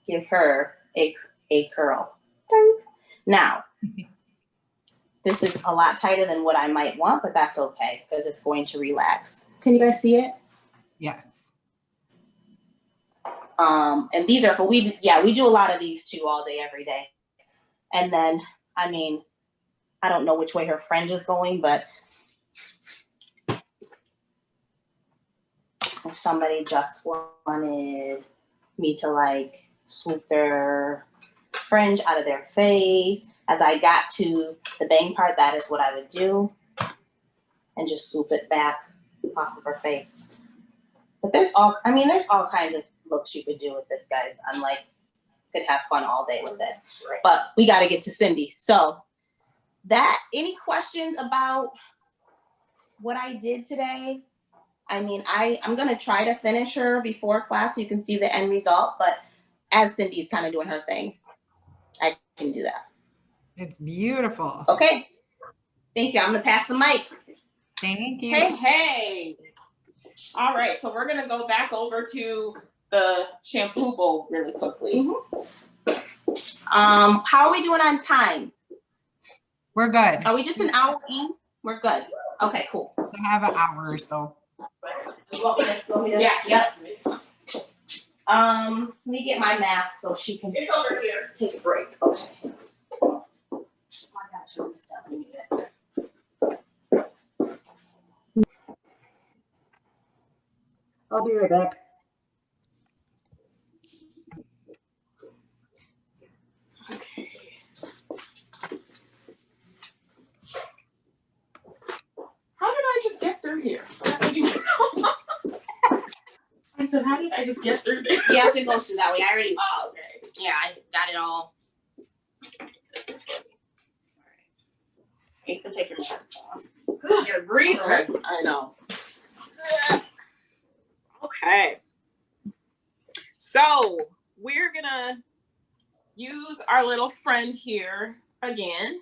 give her a curl. Now, this is a lot tighter than what I might want, but that's okay because it's going to relax. Can you guys see it? Yes. And these are we do a lot of these too all day, every day. And then, I mean, I don't know which way her fringe is going, but if somebody just wanted me to like swoop their fringe out of their face, as I got to the bang part, that is what I would do. And just swoop it back off of her face. But there's all kinds of looks you could do with this, guys. I'm like, could have fun all day with this. Right. But we got to get to Cindy. So any questions about what I did today? I mean, I'm going to try to finish her before class so you can see the end result. But as Cindy's kind of doing her thing, I can do that. It's beautiful. Okay. Thank you. I'm going to pass the mic. Thank you. Hey. All right. So we're going to go back over to the shampoo bowl really quickly. How are we doing on time? We're good. Are we just an hour in? We're good. Okay, cool. We have an hour or so. You want me to Yeah, yes. Let me get my mask so she can It's over here. take a break. Okay. Oh, I got you this stuff. Give me that. I'll be right back. Okay. How did I just get through here? I said, how did I just get through there? You have to go through that way. I already, Oh, okay. yeah, I got it all. You can take your mask off. You're breathing. Okay, I know. Okay. So we're gonna use our little friend here again.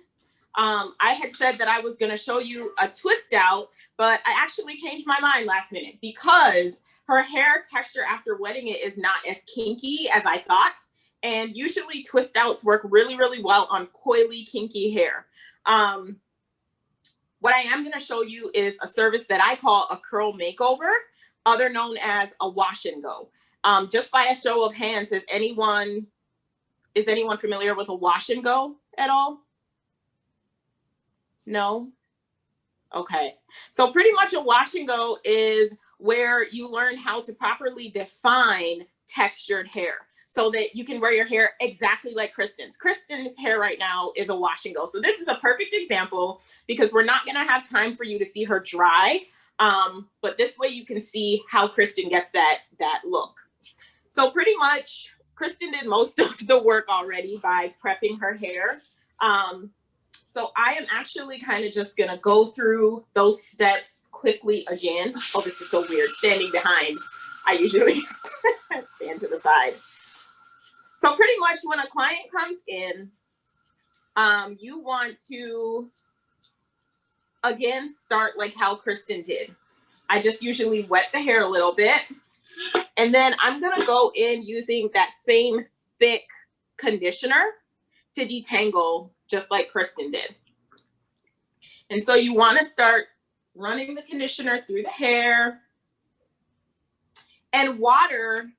I had said that I was gonna show you a twist out, but I actually changed my mind last minute because her hair texture after wetting it is not as kinky as I thought. And usually twist outs work really, really well on coily, kinky hair. What I am gonna show you is a service that I call a curl makeover, other known as a wash and go. Just by a show of hands, is anyone familiar with a wash and go at all? No? Okay. So pretty much a wash and go is where you learn how to properly define textured hair so that you can wear your hair exactly like Kristen's. Kristen's hair right now is a wash and go. So this is a perfect example because we're not gonna have time for you to see her dry, but this way you can see how Kristen gets that look. So pretty much Kristen did most of the work already by prepping her hair. So I am actually kind of just gonna go through those steps quickly again. Oh, this is so weird, standing behind. I usually stand to the side. So pretty much when a client comes in, you want to, again, start like how Kristen did. I just usually wet the hair a little bit. And then I'm gonna go in using that same thick conditioner to detangle just like Kristen did. And so you wanna start running the conditioner through the hair. And water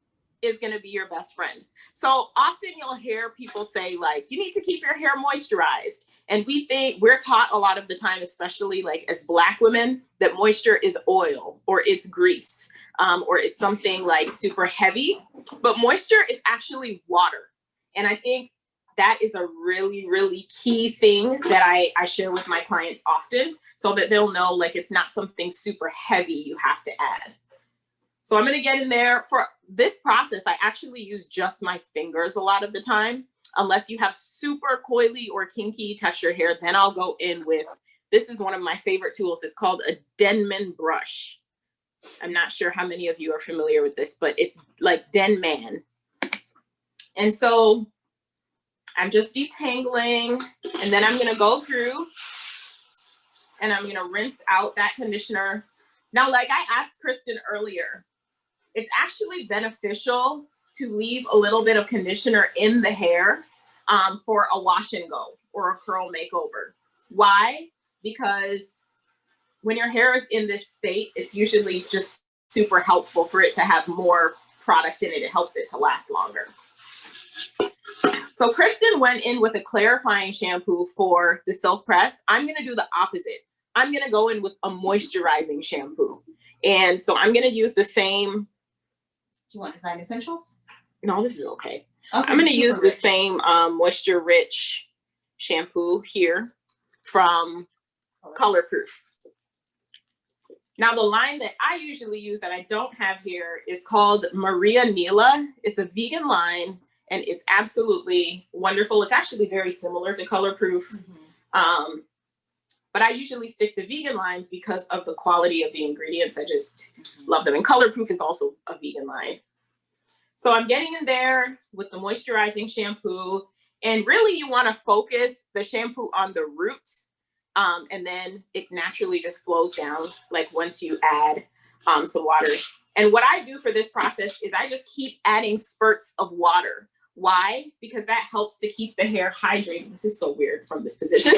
is gonna be your best friend. So often you'll hear people say like, you need to keep your hair moisturized. And we're taught a lot of the time, especially like as Black women, that moisture is oil or it's grease. Or it's something like super heavy, but moisture is actually water. And I think that is a really, really key thing that I share with my clients often so that they'll know like it's not something super heavy you have to add. So I'm gonna get in there. For this process, I actually use just my fingers a lot of the time. Unless you have super coily or kinky textured hair, then I'll go in with, this is one of my favorite tools. It's called a Denman brush. I'm not sure how many of you are familiar with this, but it's like Denman. And so I'm just detangling, and then I'm gonna go through and I'm gonna rinse out that conditioner. Now, like I asked Kristen earlier, it's actually beneficial to leave a little bit of conditioner in the hair for a wash and go or a curl makeover. Why? Because when your hair is in this state, it's usually just super helpful for it to have more product in it. It helps it to last longer. So Kristen went in with a clarifying shampoo for the silk press. I'm gonna do the opposite. I'm gonna go in with a moisturizing shampoo. And so I'm gonna use the same. Do you want Design Essentials? No, this is okay. Okay, I'm gonna use super the rich. same moisture rich shampoo here from Color Proof. Now, the line that I usually use that I don't have here is called Maria Nila. It's a vegan line, and it's absolutely wonderful. It's actually very similar to Color Proof. Mm-hmm. But I usually stick to vegan lines because of the quality of the ingredients. I just love them. And Color Proof is also a vegan line. So I'm getting in there with the moisturizing shampoo. And really, you want to focus the shampoo on the roots. And then it naturally just flows down like once you add some water. And what I do for this process is I just keep adding spurts of water. Why? Because that helps to keep the hair hydrated. This is so weird from this position.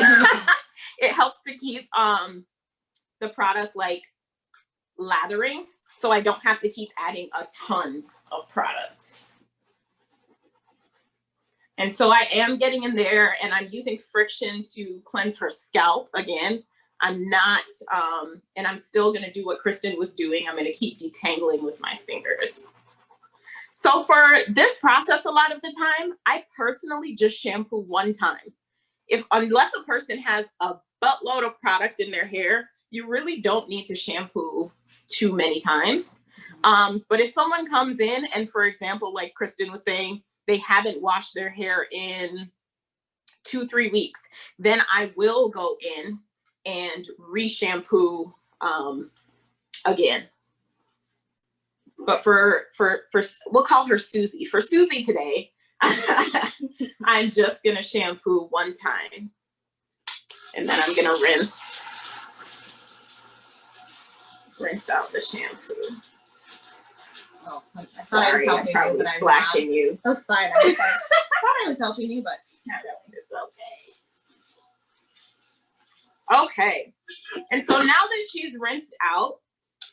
It helps to keep the product like lathering, so I don't have to keep adding a ton of product. And so I am getting in there and I'm using friction to cleanse her scalp again. I'm not, and I'm still gonna do what Kristen was doing. I'm gonna keep detangling with my fingers. So for this process, a lot of the time, I personally just shampoo one time. Unless a person has a buttload of product in their hair, you really don't need to shampoo too many times. But if someone comes in and, for example, like Kristen was saying, they haven't washed their hair in 2-3 weeks, then I will go in and re-shampoo again. But for we'll call her Susie. For Susie today, I'm just gonna shampoo one time. And then I'm gonna rinse out the shampoo. Oh, Sorry, I'm probably splashing you. That's fine. I thought I was helping you, but not really. It's okay. Okay. And so now that she's rinsed out,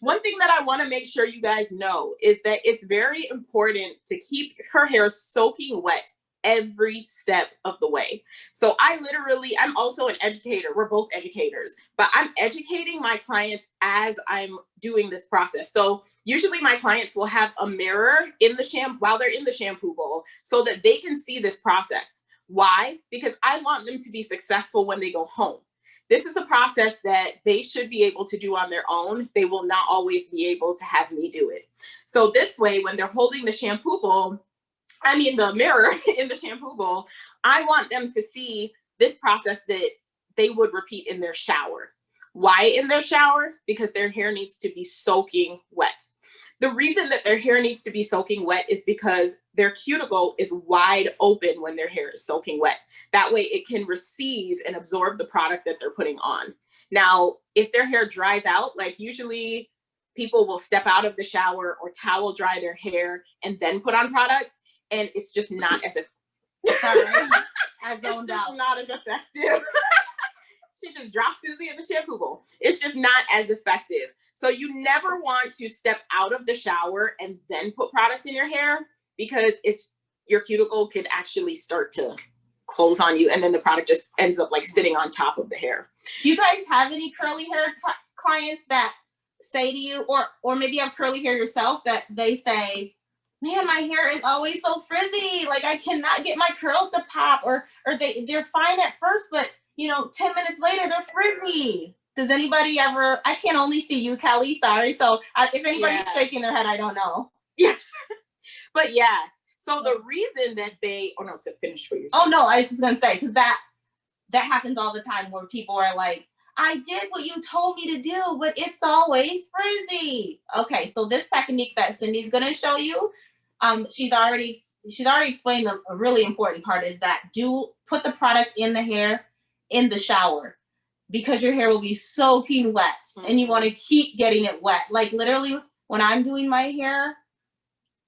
one thing that I want to make sure you guys know is that it's very important to keep her hair soaking wet every step of the way. So I'm also an educator. We're both educators, but I'm educating my clients as I'm doing this process. So usually my clients will have a mirror in the shampoo while they're in the shampoo bowl so that they can see this process. Why? Because I want them to be successful when they go home. This is a process that they should be able to do on their own. They will not always be able to have me do it. So this way, when they're holding the shampoo bowl, the mirror in the shampoo bowl, I want them to see this process that they would repeat in their shower. Why in their shower? Because their hair needs to be soaking wet. The reason that their hair needs to be soaking wet is because their cuticle is wide open when their hair is soaking wet. That way it can receive and absorb the product that they're putting on. Now, if their hair dries out, like usually people will step out of the shower or towel dry their hair and then put on product, and it's just not as zoned out. Not as effective. She just dropped Susie in the shampoo bowl. It's just not as effective. So you never want to step out of the shower and then put product in your hair, because your cuticle could actually start to close on you, and then the product just ends up like sitting on top of the hair. Do you guys have any curly hair clients that say to you, or maybe have curly hair yourself, that they say, man, my hair is always so frizzy, like I cannot get my curls to pop, or they're fine at first, but 10 minutes later they're frizzy? Does anybody ever? I can only see you, Kelly, sorry. So if anybody's shaking their head, I don't know. Yes. But yeah, so the reason that so finish for yourself. Oh no, I was just gonna say, because that happens all the time where people are like, I did what you told me to do, but it's always frizzy. Okay, so this technique that Cindy's gonna show you, she's already explained a really important part, is that put the product in the hair in the shower, because your hair will be soaking wet, and you want to keep getting it wet. Like literally when I'm doing my hair,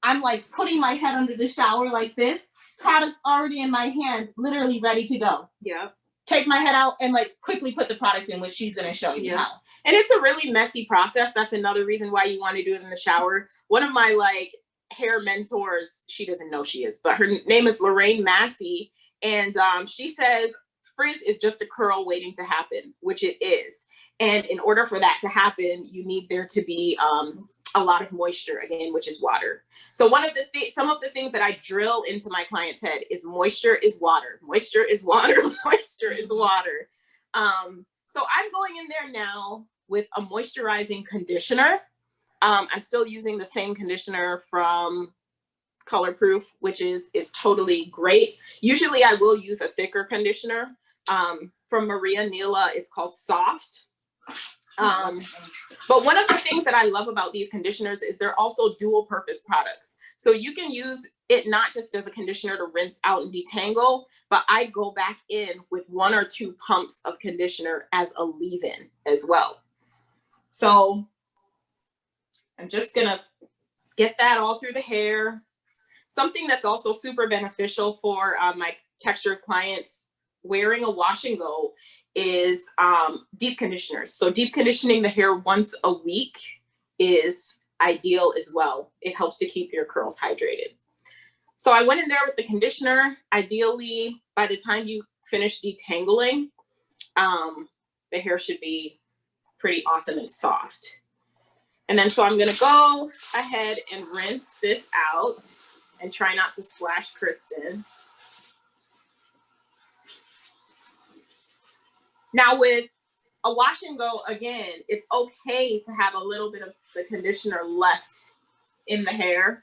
I'm like putting my head under the shower like this, product's already in my hand, literally ready to go. Yeah. Take my head out and like quickly put the product in, which she's going to show you how. And it's a really messy process. That's another reason why you want to do it in the shower. One of my hair mentors, she doesn't know she is, but her name is Lorraine Massey. And she says, frizz is just a curl waiting to happen, which it is. And in order for that to happen, you need there to be a lot of moisture, again, which is water. So some of the things that I drill into my client's head is moisture is water, moisture is water, moisture is water. So I'm going in there now with a moisturizing conditioner. I'm still using the same conditioner from Color Proof, which is totally great. Usually I will use a thicker conditioner. From Maria Nila, it's called Soft. But one of the things that I love about these conditioners is they're also dual purpose products. So you can use it not just as a conditioner to rinse out and detangle, but I go back in with 1 or 2 pumps of conditioner as a leave-in as well. So I'm just gonna get that all through the hair. Something that's also super beneficial for my textured clients wearing a wash and go is deep conditioners. So deep conditioning the hair once a week is ideal as well. It helps to keep your curls hydrated. So I went in there with the conditioner. Ideally, by the time you finish detangling, the hair should be pretty awesome and soft. And then, so I'm gonna go ahead and rinse this out and try not to splash Kristen. Now with a wash and go, again, it's okay to have a little bit of the conditioner left in the hair.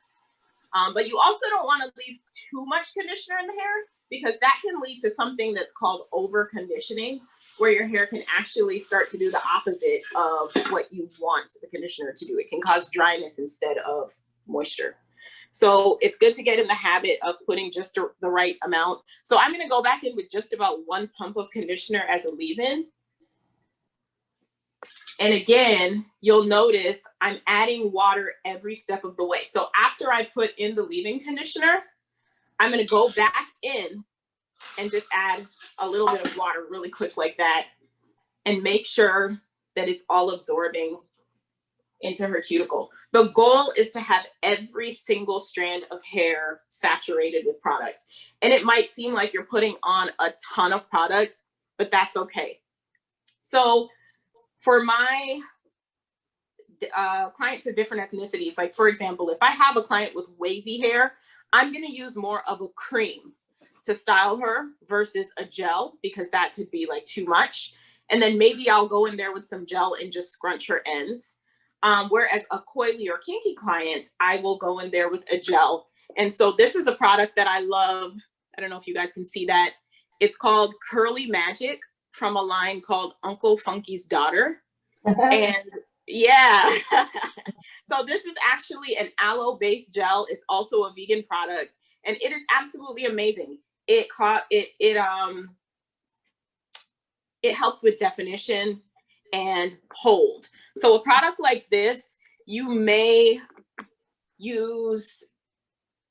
But you also don't want to leave too much conditioner in the hair, because that can lead to something that's called over conditioning, where your hair can actually start to do the opposite of what you want the conditioner to do. It can cause dryness instead of moisture. So it's good to get in the habit of putting just the right amount. So I'm going to go back in with just about 1 pump of conditioner as a leave-in. And again, you'll notice I'm adding water every step of the way. So after I put in the leave-in conditioner, I'm going to go back in and just add a little bit of water really quick like that, and make sure that it's all absorbing into her cuticle. The goal is to have every single strand of hair saturated with products. And it might seem like you're putting on a ton of product, but that's okay. So for my clients of different ethnicities, like for example, if I have a client with wavy hair, I'm going to use more of a cream to style her versus a gel, because that could be like too much. And then maybe I'll go in there with some gel and just scrunch her ends. Whereas a coily or kinky client, I will go in there with a gel. And so this is a product that I love. I don't know if you guys can see that. It's called Curly Magic, from a line called Uncle Funky's Daughter. And yeah, so this is actually an aloe-based gel. It's also a vegan product, and it is absolutely amazing. It helps with definition and hold. So a product like this, you may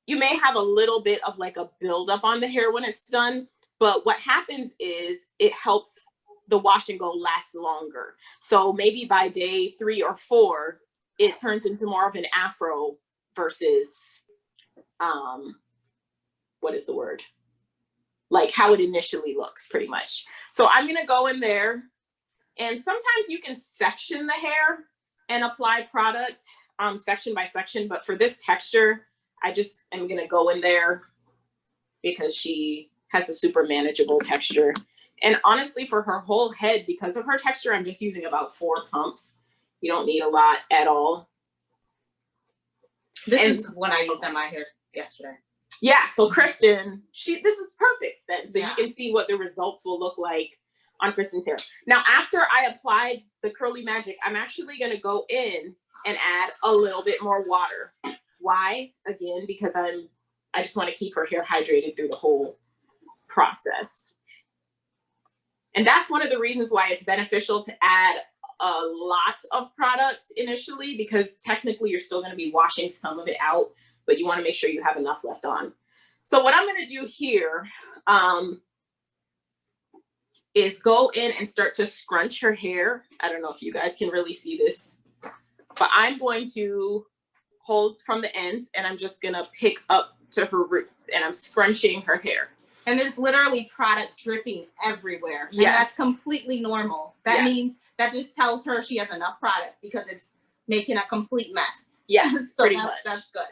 have a little bit of like a buildup on the hair when it's done, but what happens is it helps the wash and go last longer. So maybe by day 3 or 4, it turns into more of an afro versus, what is the word? Like how it initially looks, pretty much. So I'm gonna go in there, and sometimes you can section the hair and apply product section by section, but for this texture, I just am gonna go in there because she has a super manageable texture. And honestly, for her whole head, because of her texture, I'm just using about 4 pumps. You don't need a lot at all. This is what I used on my hair yesterday. Yeah, so Kristen, this is perfect then. So Yeah. you can see what the results will look like on Kristen's hair. Now, after I applied the Curly Magic, I'm actually gonna go in and add a little bit more water. Why? Again, because I just wanna keep her hair hydrated through the whole process. And that's one of the reasons why it's beneficial to add a lot of product initially, because technically you're still going to be washing some of it out, but you want to make sure you have enough left on. So what I'm going to do here is go in and start to scrunch her hair. I don't know if you guys can really see this, but I'm going to hold from the ends, and I'm just going to pick up to her roots, and I'm scrunching her hair. And there's literally product dripping everywhere. And Yes. that's completely normal. That means that just tells her she has enough product, because it's making a complete mess. Yes, So pretty much. That's good.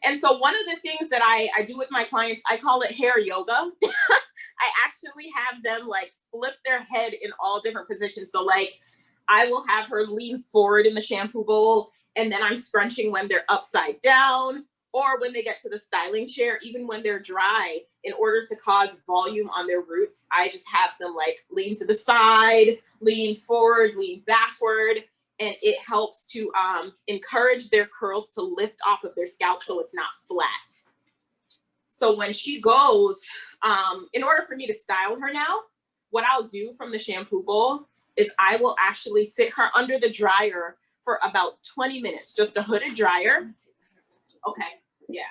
And so one of the things that I do with my clients, I call it hair yoga. I actually have them like flip their head in all different positions. So like I will have her lean forward in the shampoo bowl, and then I'm scrunching when they're upside down, or when they get to the styling chair, even when they're dry, in order to cause volume on their roots, I just have them like lean to the side, lean forward, lean backward, and it helps to encourage their curls to lift off of their scalp so it's not flat. So when she goes, in order for me to style her now, what I'll do from the shampoo bowl is I will actually sit her under the dryer for about 20 minutes, just a hooded dryer. Okay, yeah.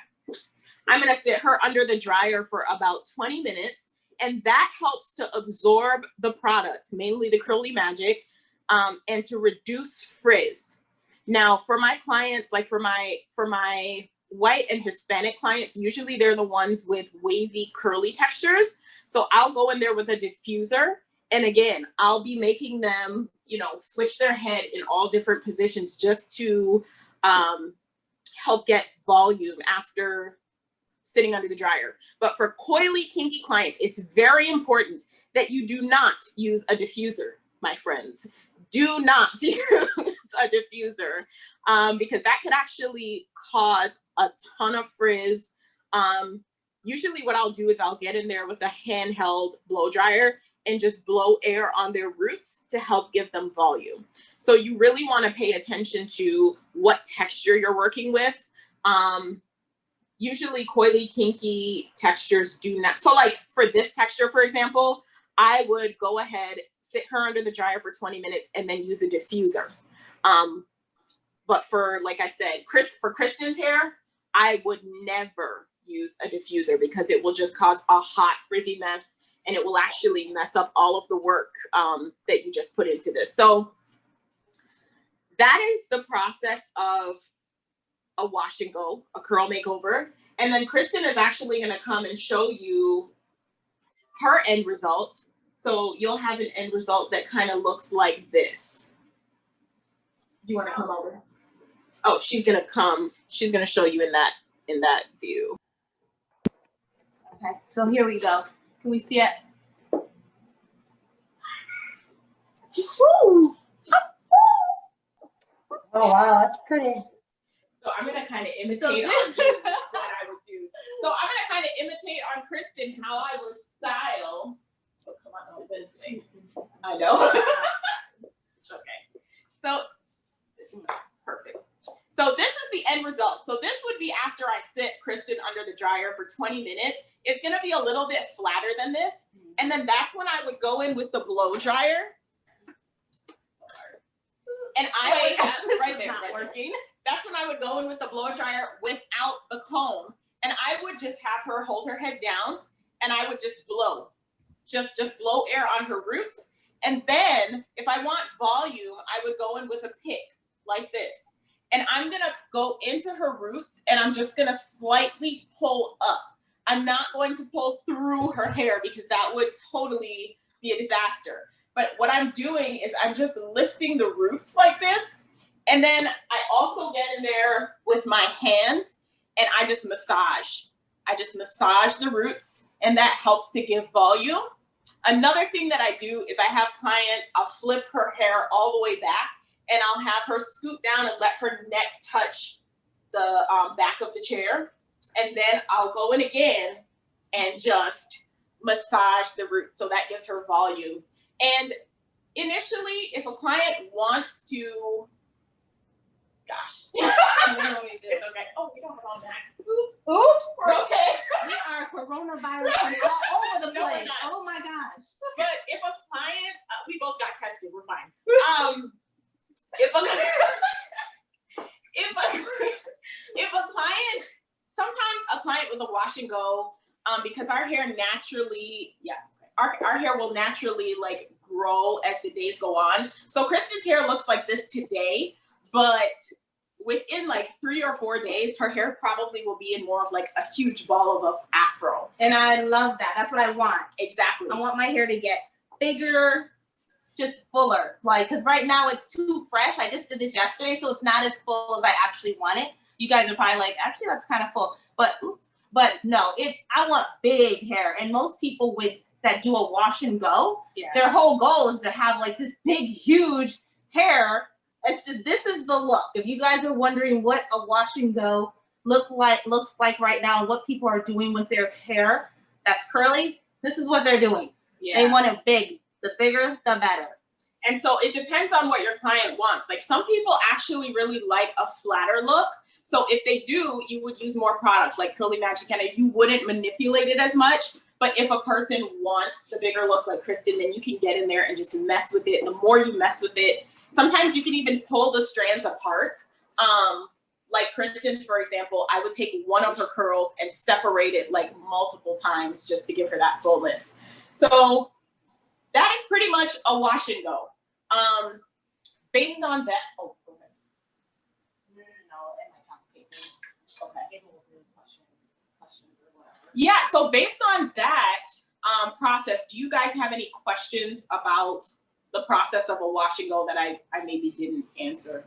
I'm gonna sit her under the dryer for about 20 minutes, and that helps to absorb the product, mainly the Curly Magic, and to reduce frizz. Now for my clients, like for my white and Hispanic clients, usually they're the ones with wavy, curly textures. So I'll go in there with a diffuser. And again, I'll be making them, you know, switch their head in all different positions just to help get volume after sitting under the dryer. But for coily, kinky clients, it's very important that you do not use a diffuser, my friends. Do not use a diffuser because that could actually cause a ton of frizz. Usually what I'll do is I'll get in there with a handheld blow dryer and just blow air on their roots to help give them volume. So you really want to pay attention to what texture you're working with. Usually coily, kinky textures do not. So like for this texture, for example, I would go ahead, sit her under the dryer for 20 minutes and then use a diffuser. But for, like I said, for Kristen's hair, I would never use a diffuser because it will just cause a hot frizzy mess and it will actually mess up all of the work that you just put into this. So that is the process of a wash and go, a curl makeover. And then Kristen is actually going to come and show you her end result. So you'll have an end result that kind of looks like this. Do you want to come over? Oh, she's going to come. She's going to show you in that view. Okay, so here we go. Can we see it? Woo! Oh, wow, that's pretty. So I'm gonna kind of imitate on you what I would do. So I'm gonna kind of imitate on Kristen how I would style. So come on, this thing. I know. Okay. So this is perfect. So this is the end result. So this would be after I sit Kristen under the dryer for 20 minutes. It's gonna be a little bit flatter than this. And then that's when I would go in with the blow dryer. And I would have right there, not working. That's when I would go in with the blow dryer without the comb. And I would just have her hold her head down and I would just blow. Just blow air on her roots. And then if I want volume, I would go in with a pick like this. And I'm gonna go into her roots and I'm just gonna slightly pull up. I'm not going to pull through her hair because that would totally be a disaster. But what I'm doing is I'm just lifting the roots like this. And then I also get in there with my hands and I just massage. I just massage the roots and that helps to give volume. Another thing that I do is I have clients, I'll flip her hair all the way back and I'll have her scoot down and let her neck touch the back of the chair. And then I'll go in again and just massage the roots. So that gives her volume. And initially, if a client wants to, gosh, it's okay. Oh, we don't have all masks. Oops. We're okay. We are coronavirus all over the place. No, oh my gosh. But if a client, we both got tested, we're fine. If a client, sometimes a client with a wash and go, because our hair naturally, our hair will naturally like grow as the days go on. So Kristen's hair looks like this today, but within like 3 or 4 days, her hair probably will be in more of like a huge ball of a afro. And I love that. That's what I want. Exactly. I want my hair to get bigger, just fuller. Like, because right now it's too fresh. I just did this yesterday, so it's not as full as I actually want it. You guys are probably like, actually, that's kind of full. But oops. But no, I want big hair. And most people that do a wash and go, their whole goal is to have like this big, huge hair. It's just, this is the look. If you guys are wondering what a wash and go looks like right now, and what people are doing with their hair that's curly, this is what they're doing. Yeah. They want it big. The bigger, the better. And so it depends on what your client wants. Like some people actually really like a flatter look. So if they do, you would use more products like Curly Magic and you wouldn't manipulate it as much. But if a person wants the bigger look like Kristen, then you can get in there and just mess with it. The more you mess with it, sometimes you can even pull the strands apart. Like Kristen's, for example, I would take one of her curls and separate it like multiple times just to give her that fullness. So that is pretty much a wash and go. Based on that, oh, go ahead. Yeah, so based on that process, do you guys have any questions about the process of a wash and go that I maybe didn't answer?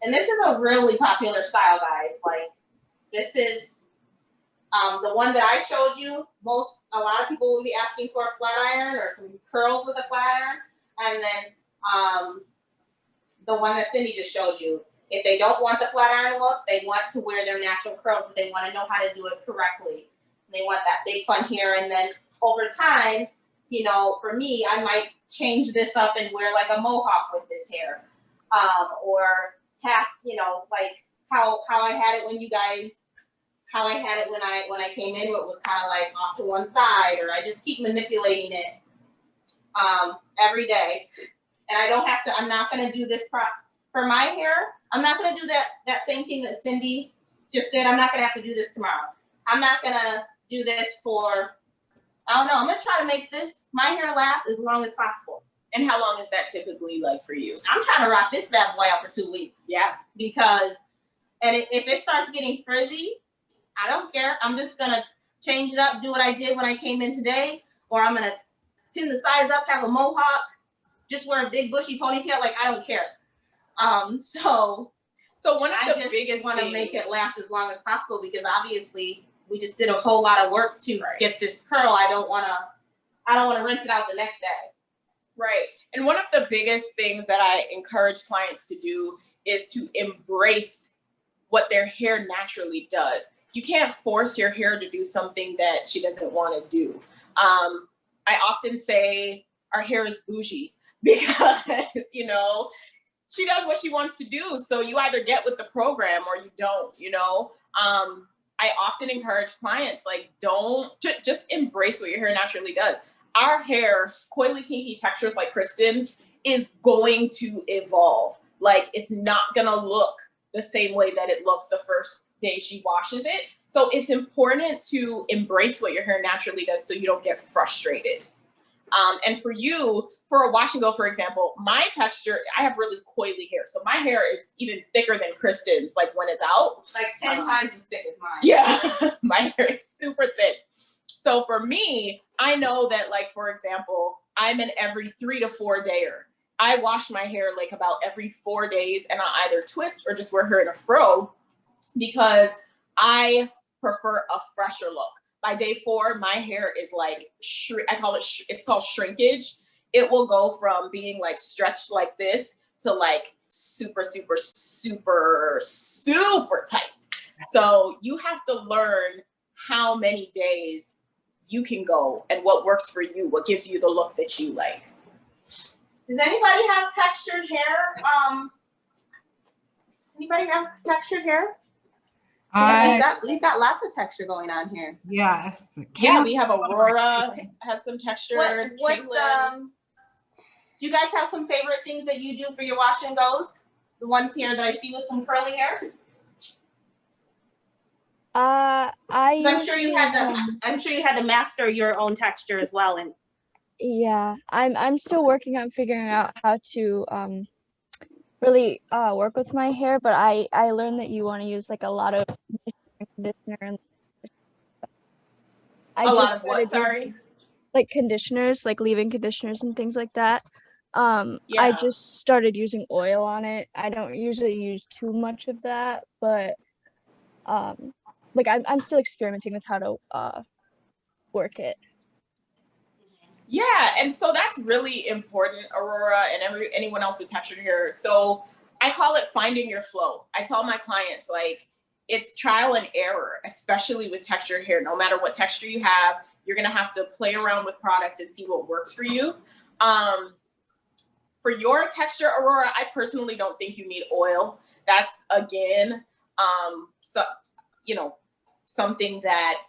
And this is a really popular style, guys. Like, this is the one that I showed you. A lot of people will be asking for a flat iron or some curls with a flat iron. And then the one that Cindy just showed you. If they don't want the flat iron look, they want to wear their natural curls, but they want to know how to do it correctly. They want that big fun hair. And then over time, you know, for me, I might change this up and wear like a mohawk with this hair. Or have, you know, like how I had it when you guys, how I had it when I came in, it was kind of like off to one side, or I just keep manipulating it every day. And I don't have to, I'm not gonna do this for my hair. I'm not gonna do that same thing that Cindy just did. I'm not gonna have to do this tomorrow. I'm not gonna do this for, I don't know, I'm gonna try to make my hair last as long as possible. And how long is that typically like for you? I'm trying to rock this bad boy out for 2 weeks. Yeah. Because, if it starts getting frizzy, I don't care. I'm just gonna change it up, do what I did when I came in today, or I'm gonna pin the sides up, have a mohawk, just wear a big bushy ponytail. Like, I don't care. So one of the biggest want to make it last as long as possible, because obviously we just did a whole lot of work to get this curl. I don't want to rinse it out the next day. Right. And one of the biggest things that I encourage clients to do is to embrace what their hair naturally does. You can't force your hair to do something that she doesn't want to do. I often say our hair is bougie because, you know, she does what she wants to do. So you either get with the program or you don't, you know. I often encourage clients, like, just embrace what your hair naturally does. Our hair, coily, kinky textures like Kristen's, is going to evolve. Like, it's not gonna look the same way that it looks the first day she washes it. So it's important to embrace what your hair naturally does so you don't get frustrated. And for you, for a wash and go, for example, my texture, I have really coily hair. So my hair is even thicker than Kristen's, like when it's out. Like 10 times as thick as mine. Yeah, my hair is super thick. So for me, I know that, like, for example, I'm an every 3 to 4 dayer. I wash my hair like about every 4 days, and I'll either twist or just wear her in a fro because I prefer a fresher look. By day 4, my hair is like, it's called shrinkage. It will go from being like stretched like this to like super, super, super, super tight. So you have to learn how many days you can go and what works for you, what gives you the look that you like. Does anybody have textured hair? Does anybody have textured hair? We've got lots of texture going on here. Yes. Yeah, we have Aurora has some texture. Do you guys have some favorite things that you do for your wash and goes? The ones here that I see with some curly hair? I'm sure you had to master your own texture as well. And yeah, I'm still working on figuring out how to really work with my hair, but I learned that you want to use like a lot of conditioner and like conditioners, like leave-in conditioners and things like that. I just started using oil on it. I don't usually use too much of that, but like I'm still experimenting with how to work it. Yeah, and so that's really important, Aurora, and anyone else with textured hair. So I call it finding your flow. I tell my clients, like, it's trial and error, especially with textured hair. No matter what texture you have, you're gonna have to play around with product and see what works for you. For your texture, Aurora, I personally don't think you need oil. That's, again, something that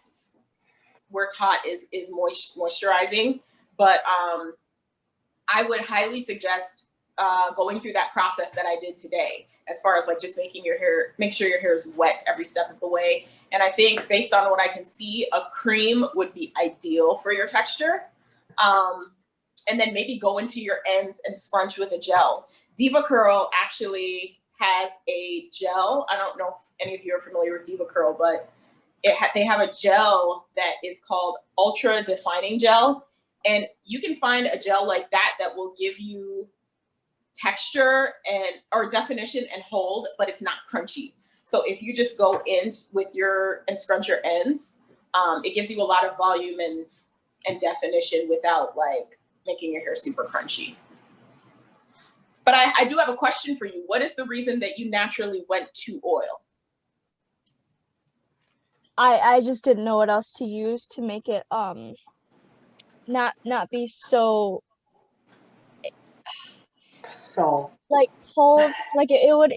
we're taught is moisturizing. But I would highly suggest going through that process that I did today, as far as like just make sure your hair is wet every step of the way. And I think based on what I can see, a cream would be ideal for your texture. And then maybe go into your ends and scrunch with a gel. Diva Curl actually has a gel. I don't know if any of you are familiar with Diva Curl, but they have a gel that is called Ultra Defining Gel. And you can find a gel like that that will give you texture or definition and hold, but it's not crunchy. So if you just go in and scrunch your ends, it gives you a lot of volume and definition without like making your hair super crunchy. But I do have a question for you. What is the reason that you naturally went to oil? I just didn't know what else to use to make it not be so like pulled, like it would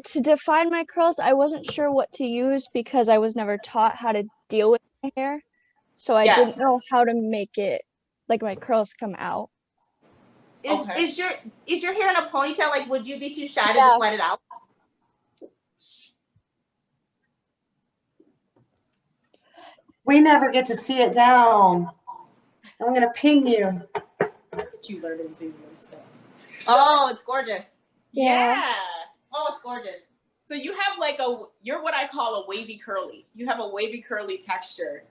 to define my curls. I wasn't sure what to use because I was never taught how to deal with my hair, so I didn't know how to make it like my curls come out. Is your hair in a ponytail? Like, would you be too shy to just let it out? We never get to see it down. I'm gonna ping you. You learn in Zoom and stuff. Oh, it's gorgeous. Yeah. Oh, it's gorgeous. So you have like you're what I call a wavy curly. You have a wavy curly texture.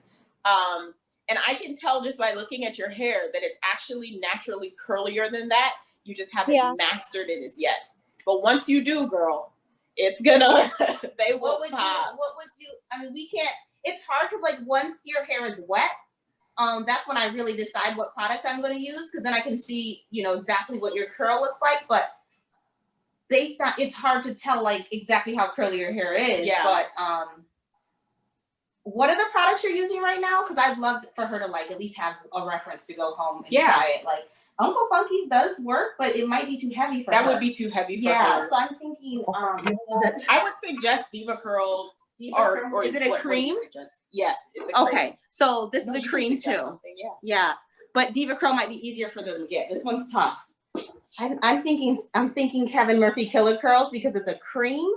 And I can tell just by looking at your hair that it's actually naturally curlier than that. You just haven't mastered it as yet. But once you do, girl, it's gonna, they will pop. What would you, I mean, we can't, it's hard because like once your hair is wet, that's when I really decide what product I'm going to use, because then I can see, you know, exactly what your curl looks like. But based on, it's hard to tell like exactly how curly your hair is. Yeah. But what are the products you're using right now? Because I'd love for her to like at least have a reference to go home and try it. Like Uncle Funky's does work, but it might be too heavy for her. That would be too heavy for her. Yeah, so I'm thinking I would suggest Diva Curl. Or is it a cream? Yes, it's a cream. Okay, so this is a you cream can suggest too. something, yeah. Yeah, but Diva Curl might be easier for them to get. This one's tough. I'm thinking Kevin Murphy Killer Curls because it's a cream.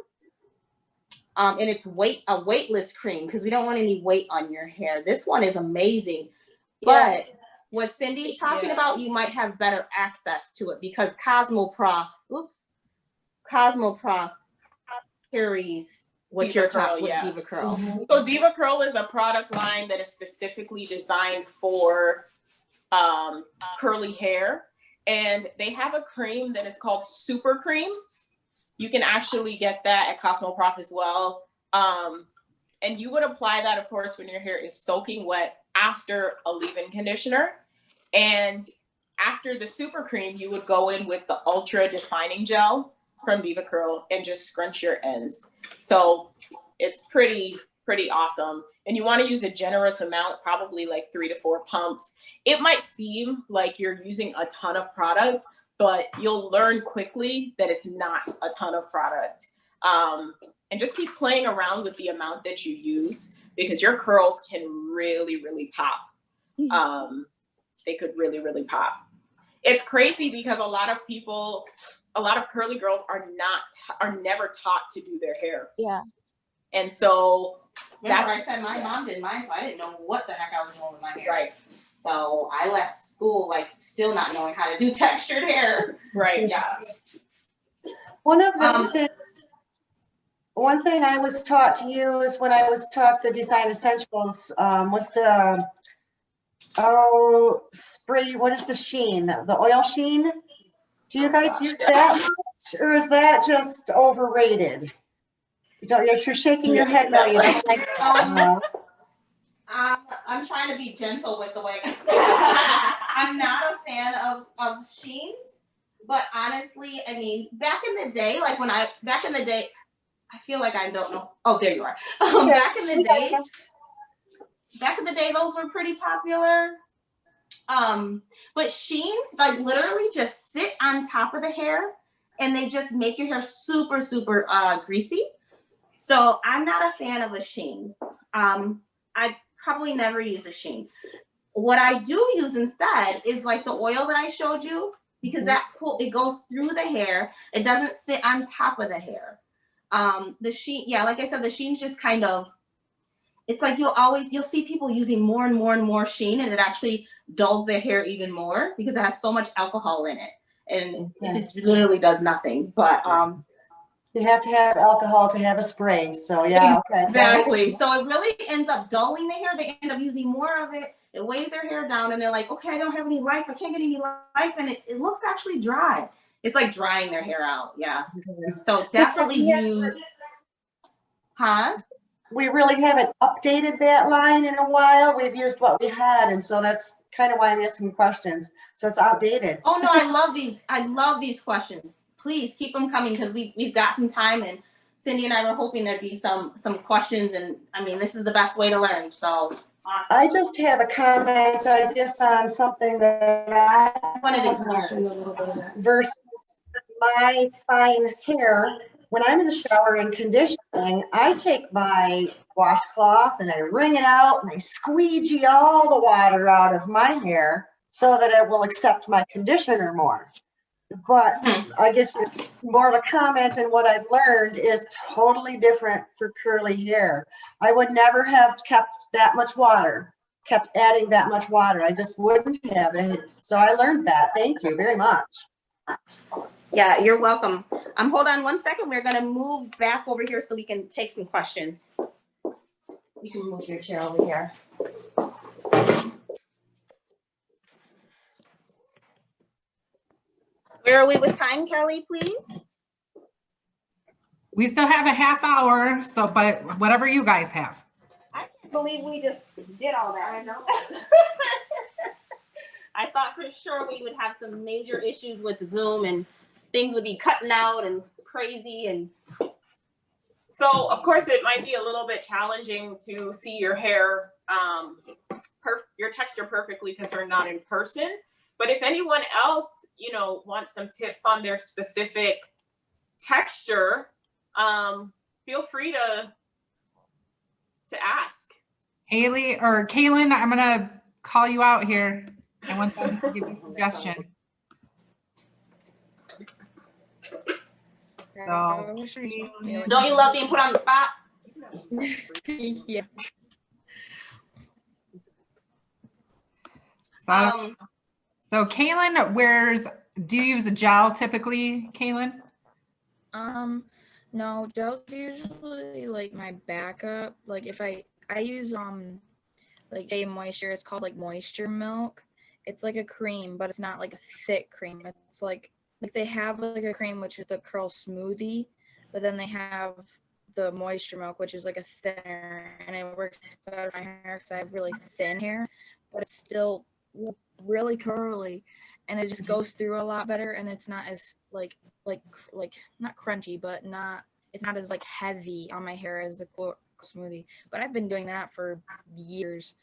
And it's a weightless cream because we don't want any weight on your hair. This one is amazing. But what Cindy's talking about, you might have better access to it because Cosmoprof carries what you're talking with Diva Curl. So Diva Curl is a product line that is specifically designed for curly hair. And they have a cream that is called Super Cream. You can actually get that at Cosmoprof as well. And you would apply that, of course, when your hair is soaking wet after a leave-in conditioner. And after the Super Cream, you would go in with the Ultra Defining Gel from Diva Curl and just scrunch your ends. So it's pretty awesome. And you want to use a generous amount, probably like 3 to 4 pumps. It might seem like you're using a ton of product, but you'll learn quickly that it's not a ton of product. And just keep playing around with the amount that you use because your curls can really pop. They could really pop. It's crazy because a lot of curly girls are never taught to do their hair. Yeah. And so remember I said my mom did mine, so I didn't know what the heck I was doing with my hair. Right. So I left school like still not knowing how to do textured hair. Right. Yeah. One of the things, one thing I was taught to use when I was taught the Design Essentials was the spray. What is the sheen? The oil sheen. Do you guys use that much, or is that just overrated? You don't. You're shaking your head now. You don't like. I'm trying to be gentle with the way. I'm not a fan of sheens, but honestly, I mean, back in the day, I feel like I don't know. Oh, there you are. Back in the day, those were pretty popular. But sheens like literally just sit on top of the hair, and they just make your hair super greasy. So I'm not a fan of a sheen. I probably never use a sheen. What I do use instead is like the oil that I showed you, because it goes through the hair. It doesn't sit on top of the hair. The sheen, like I said, the sheen's just kind of, it's like you'll see people using more and more sheen, and it actually dulls their hair even more because it has so much alcohol in it. and it just literally does nothing. But you have to have alcohol to have a spray. So yeah, okay. Exactly. So it really ends up dulling the hair. They end up using more of it. It weighs their hair down, and they're like, okay, I don't have any life. I can't get any life, and it looks actually dry. It's like drying their hair out. Yeah. So definitely use. Huh? We really haven't updated that line in a while. We've used what we had, and so that's kind of why I'm asking questions. So it's outdated. Oh no, I love these. I love these questions. Please keep them coming because we've got some time, and Cindy and I were hoping there'd be some questions, and I mean this is the best way to learn. So awesome. I just have a comment, I guess, on something that I wanted to learned a little bit versus my fine hair. When I'm in the shower and conditioning, I take my washcloth and I wring it out and I squeegee all the water out of my hair so that it will accept my conditioner more. But I guess it's more of a comment, and what I've learned is totally different for curly hair. I would never have kept that much water, kept adding that much water. I just wouldn't have it. So I learned that. Thank you very much. Yeah, you're welcome. Hold on one second. We're going to move back over here so we can take some questions. You can move your chair over here. Where are we with time, Kelly, please? We still have a half hour, so but whatever you guys have. I can't believe we just did all that. I know. I thought for sure we would have some major issues with Zoom and things would be cutting out and crazy. And so of course it might be a little bit challenging to see your hair, your texture perfectly because you're not in person. But if anyone else, you know, wants some tips on their specific texture, feel free to ask. Haley or Kaylin, I'm gonna call you out here. I want them to give you suggestions. So, don't you love being put on the spot? Yeah. So Kaylin, do you use a gel typically, Kaylin? No, gel's usually like my backup. Like if I use like J Moisture, it's called like Moisture Milk. It's like a cream, but it's not like a thick cream. It's like they have like a cream which is the curl smoothie, but then they have the Moisture Milk, which is like a thinner, and it works better for my hair because I have really thin hair, but it's still really curly, and it just goes through a lot better, and it's not as like not crunchy, but it's not as like heavy on my hair as the smoothie. But I've been doing that for years.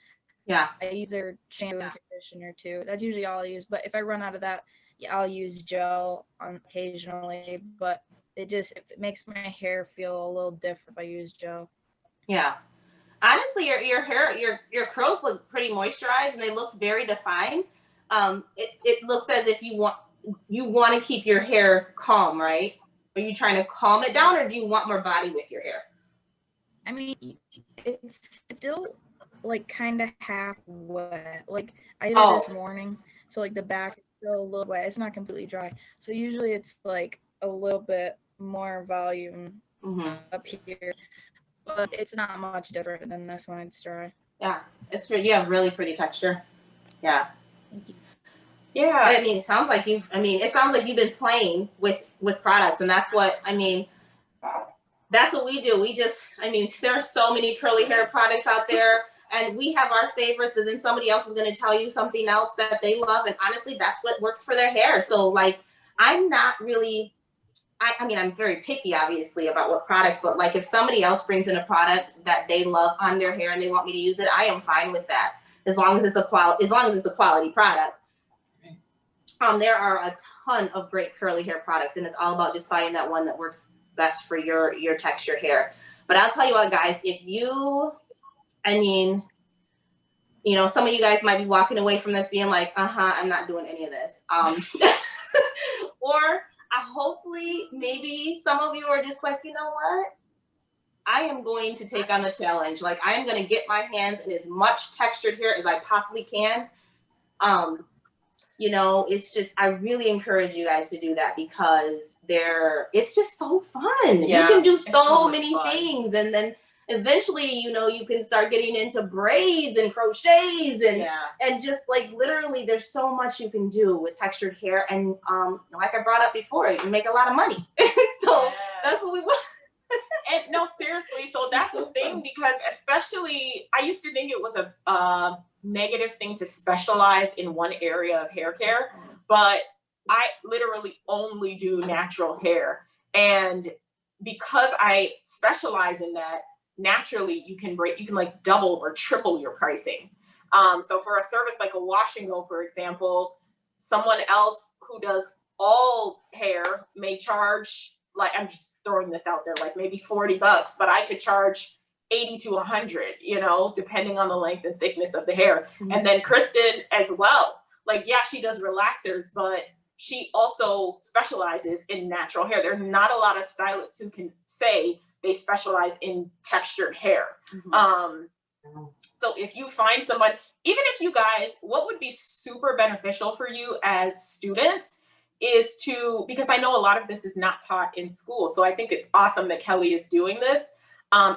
Yeah. I use their shampoo and conditioner too. That's usually all I use. But if I run out of that, yeah, I'll use gel occasionally. But it makes my hair feel a little different if I use gel. Yeah. Honestly, your hair, your curls look pretty moisturized and they look very defined. It looks as if you want to keep your hair calm, right? Are you trying to calm it down, or do you want more body with your hair? I mean, it's still like kind of half wet. Like I did it this morning, so like the back is still a little wet. It's not completely dry. So usually it's like a little bit more volume up here, but it's not much different than this when it's dry. Yeah, you have really pretty texture. Yeah. Thank you. Yeah, I mean, it sounds like you've been playing with products, and that's what we do. There are so many curly hair products out there, and we have our favorites, and then somebody else is going to tell you something else that they love, and honestly, that's what works for their hair. So, like, I'm not really, I'm very picky, obviously, about what product, but like if somebody else brings in a product that they love on their hair and they want me to use it, I am fine with that, as long as it's a quality product. There are a ton of great curly hair products, and it's all about just finding that one that works best for your texture hair. But I'll tell you what, guys, some of you guys might be walking away from this being like, I'm not doing any of this. Or hopefully maybe some of you are just like, you know what? I am going to take on the challenge. Like, I am going to get my hands in as much textured hair as I possibly can. you know, it's just, I really encourage you guys to do that because it's just so fun. Yeah, you can do it's so so much many fun. things, and then eventually, you know, you can start getting into braids and crochets and just like literally there's so much you can do with textured hair. And like I brought up before, you can make a lot of money. So that's what we want. And no, seriously, so that's the thing, because especially I used to think it was a negative thing to specialize in one area of hair care, but I literally only do natural hair. And because I specialize in that, naturally you can like double or triple your pricing. So for a service like a wash and go, for example, someone else who does all hair may charge, like, I'm just throwing this out there, like maybe $40, but I could charge 80 to 100, you know, depending on the length and thickness of the hair. Mm-hmm. And then Kristen as well. Like, yeah, she does relaxers, but she also specializes in natural hair. There are not a lot of stylists who can say they specialize in textured hair. Mm-hmm. So if you find someone, even if you guys, what would be super beneficial for you as students is to, because I know a lot of this is not taught in school. So I think it's awesome that Kelly is doing this.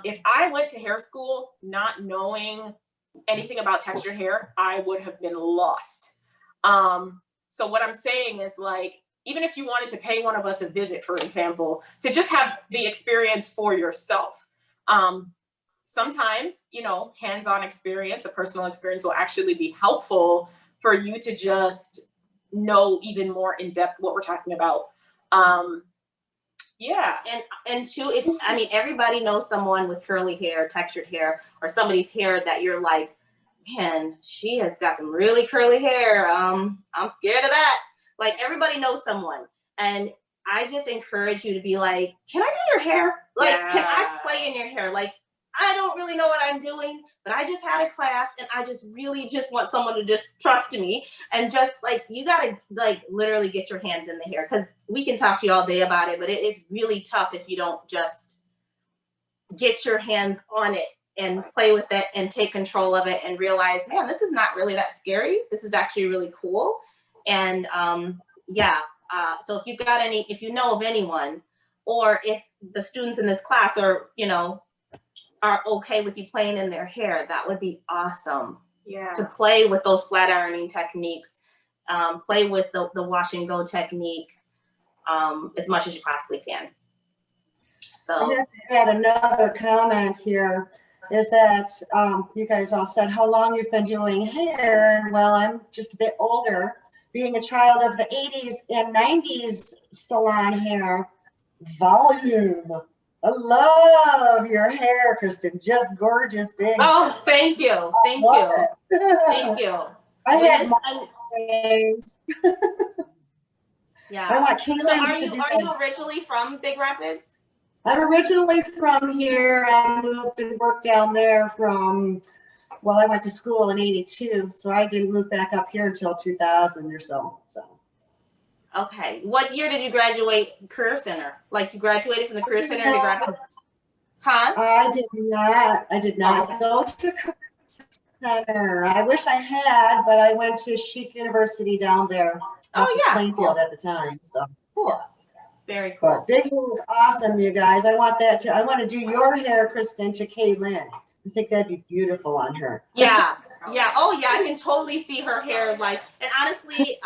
If I went to hair school not knowing anything about textured hair, I would have been lost. So what I'm saying is, like, even if you wanted to pay one of us a visit, for example, to just have the experience for yourself. Sometimes, you know, hands-on experience, a personal experience will actually be helpful for you to just know even more in depth what we're talking about. Yeah. And two, if, I mean, everybody knows someone with curly hair, textured hair, or somebody's hair that you're like, man, she has got some really curly hair. I'm scared of that. Like, everybody knows someone. And I just encourage you to be like, can I do your hair? Like, can I play in your hair? Like, I don't really know what I'm doing, but I just had a class and I just really just want someone to just trust me. And just like, you got to like literally get your hands in the hair, because we can talk to you all day about it, but it is really tough if you don't just get your hands on it and play with it and take control of it and realize, man, this is not really that scary. This is actually really cool. And so if you've got any, if you know of anyone, or if the students in this class are, you know, are okay with you playing in their hair, that would be awesome. Yeah. To play with those flat ironing techniques, play with the wash and go technique as much as you possibly can. So I have to add another comment here, is that you guys all said how long you've been doing hair. Well, I'm just a bit older, being a child of the 80s and 90s salon hair. Volume. I love your hair, Kristen. Just gorgeous, big. Oh, thank you. Thank you. Thank you. I had my days. Yeah. I want Kaylin's so to do are you originally from Big Rapids? I'm originally from here. I moved and worked down there from, well, I went to school in 82, so I didn't move back up here until 2000 or so. Okay. What year did you graduate Career Center? Like, you graduated from the Career Center in Big Rapids? Huh? I did not go to Career Center. I wish I had, but I went to Chic University down there. Plainfield at the time. So cool. Very cool. But Big Hair is awesome, you guys. I want to do your hair, Kristen, to Kaylin. I think that'd be beautiful on her. Yeah. Yeah. Oh yeah, I can totally see her hair. Like, and honestly,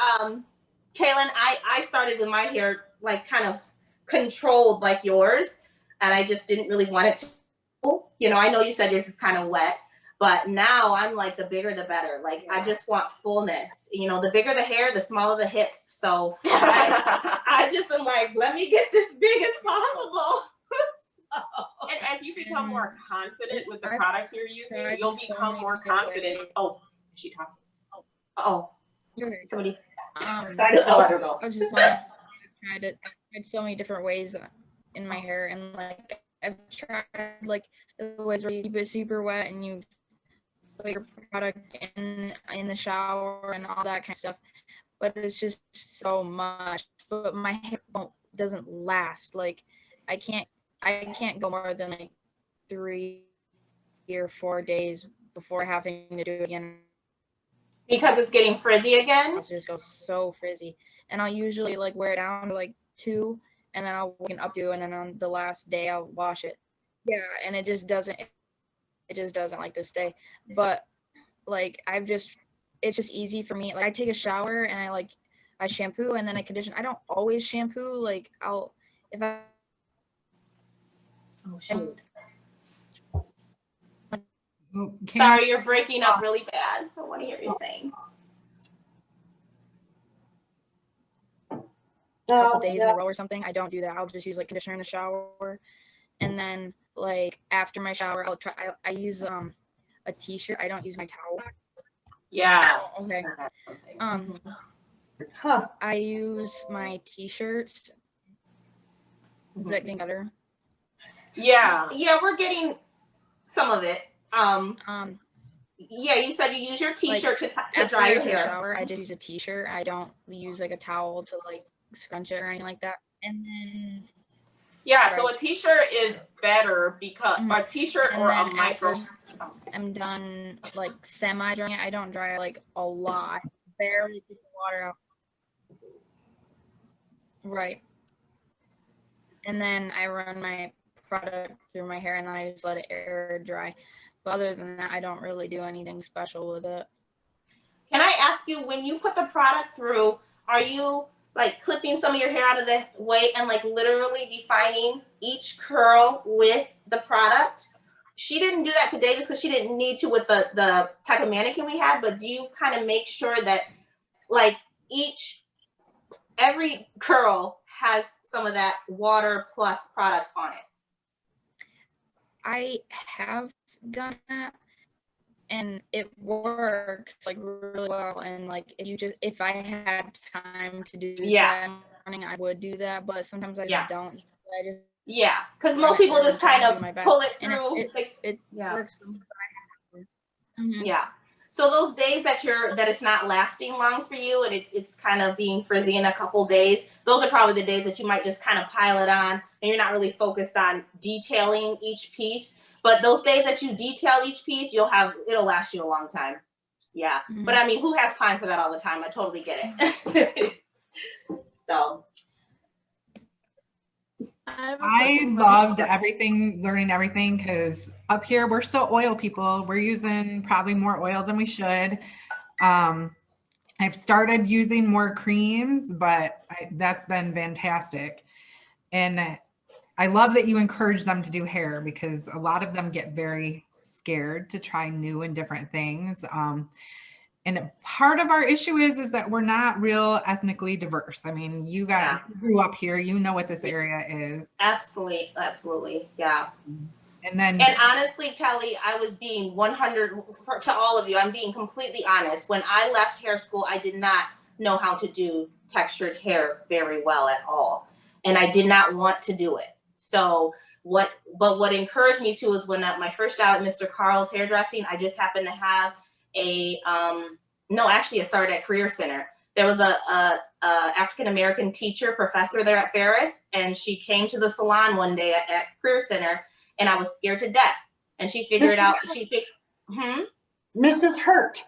Kaylin, I started with my hair like kind of controlled like yours, and I just didn't really want it to, you know, I know you said yours is kind of wet, but now I'm like, the bigger the better. Like, I just want fullness. You know, the bigger the hair, the smaller the hips. So I just am like, let me get this big as possible. And as you become more confident with the products you're using, you'll become more confident. Oh, is she talking? Oh, somebody. I was just like, I've tried so many different ways in my hair, and like I've tried like the ways where you keep it super wet and you put your product in the shower and all that kind of stuff, but it's just so much. But my hair doesn't last. Like, I can't go more than like 3 or 4 days before having to do it again. Because it's getting frizzy again? It just goes so frizzy. And I'll usually like wear it down to like 2, and then I'll work an updo, and then on the last day I'll wash it. Yeah, and it just doesn't like to stay. But like it's just easy for me. Like I take a shower and I shampoo and then I condition. I don't always shampoo. Like if I Oh shoot. Ooh, Sorry, you're breaking up really bad. I want to hear you saying. couple days in a row or something, I don't do that. I'll just use like conditioner in the shower, and then like after my shower, I use a t-shirt. I don't use my towel. Yeah. Oh, okay. I use my t-shirts. Is that getting better? Yeah, we're getting some of it. Yeah, you said you use your t-shirt to dry your hair. Shower, I just use a t-shirt. I don't use like a towel to like scrunch it or anything like that. And then so a t-shirt is better because a t-shirt or a micro. I'm done like semi drying it. I don't dry like a lot. Barely get the water out. Right. And then I run my product through my hair and then I just let it air dry. But other than that, I don't really do anything special with it. Can I ask you, when you put the product through, are you like clipping some of your hair out of the way and like literally defining each curl with the product? She didn't do that to Davis because she didn't need to with the type of mannequin we had, but do you kind of make sure that like every curl has some of that water plus product on it? I have done that and it works like really well, and like if I had time to do that in the morning, I would do that, but sometimes I just don't. Because most people just kind of pull it through. It works for me. Yeah. So those days that it's not lasting long for you and it's kind of being frizzy in a couple days, those are probably the days that you might just kind of pile it on and you're not really focused on detailing each piece. But those days that you detail each piece, it'll last you a long time. Yeah. But I mean, who has time for that all the time? I totally get it. So. I loved learning everything, because up here we're still oil people. We're using probably more oil than we should. I've started using more creams, but that's been fantastic. And I love that you encourage them to do hair, because a lot of them get very scared to try new and different things. And part of our issue is that we're not real ethnically diverse. I mean, you grew up here, you know what this area is. Absolutely. Yeah. And honestly, Kelly, I was being 100 to all of you. I'm being completely honest. When I left hair school, I did not know how to do textured hair very well at all. And I did not want to do it. So what encouraged me to is when my first job at Mr. Carl's hairdressing, I just happened to have it started at Career Center. There was a African-American teacher, professor there at Ferris, and she came to the salon one day at Career Center, and I was scared to death. And she figured out, Mrs. Hurt.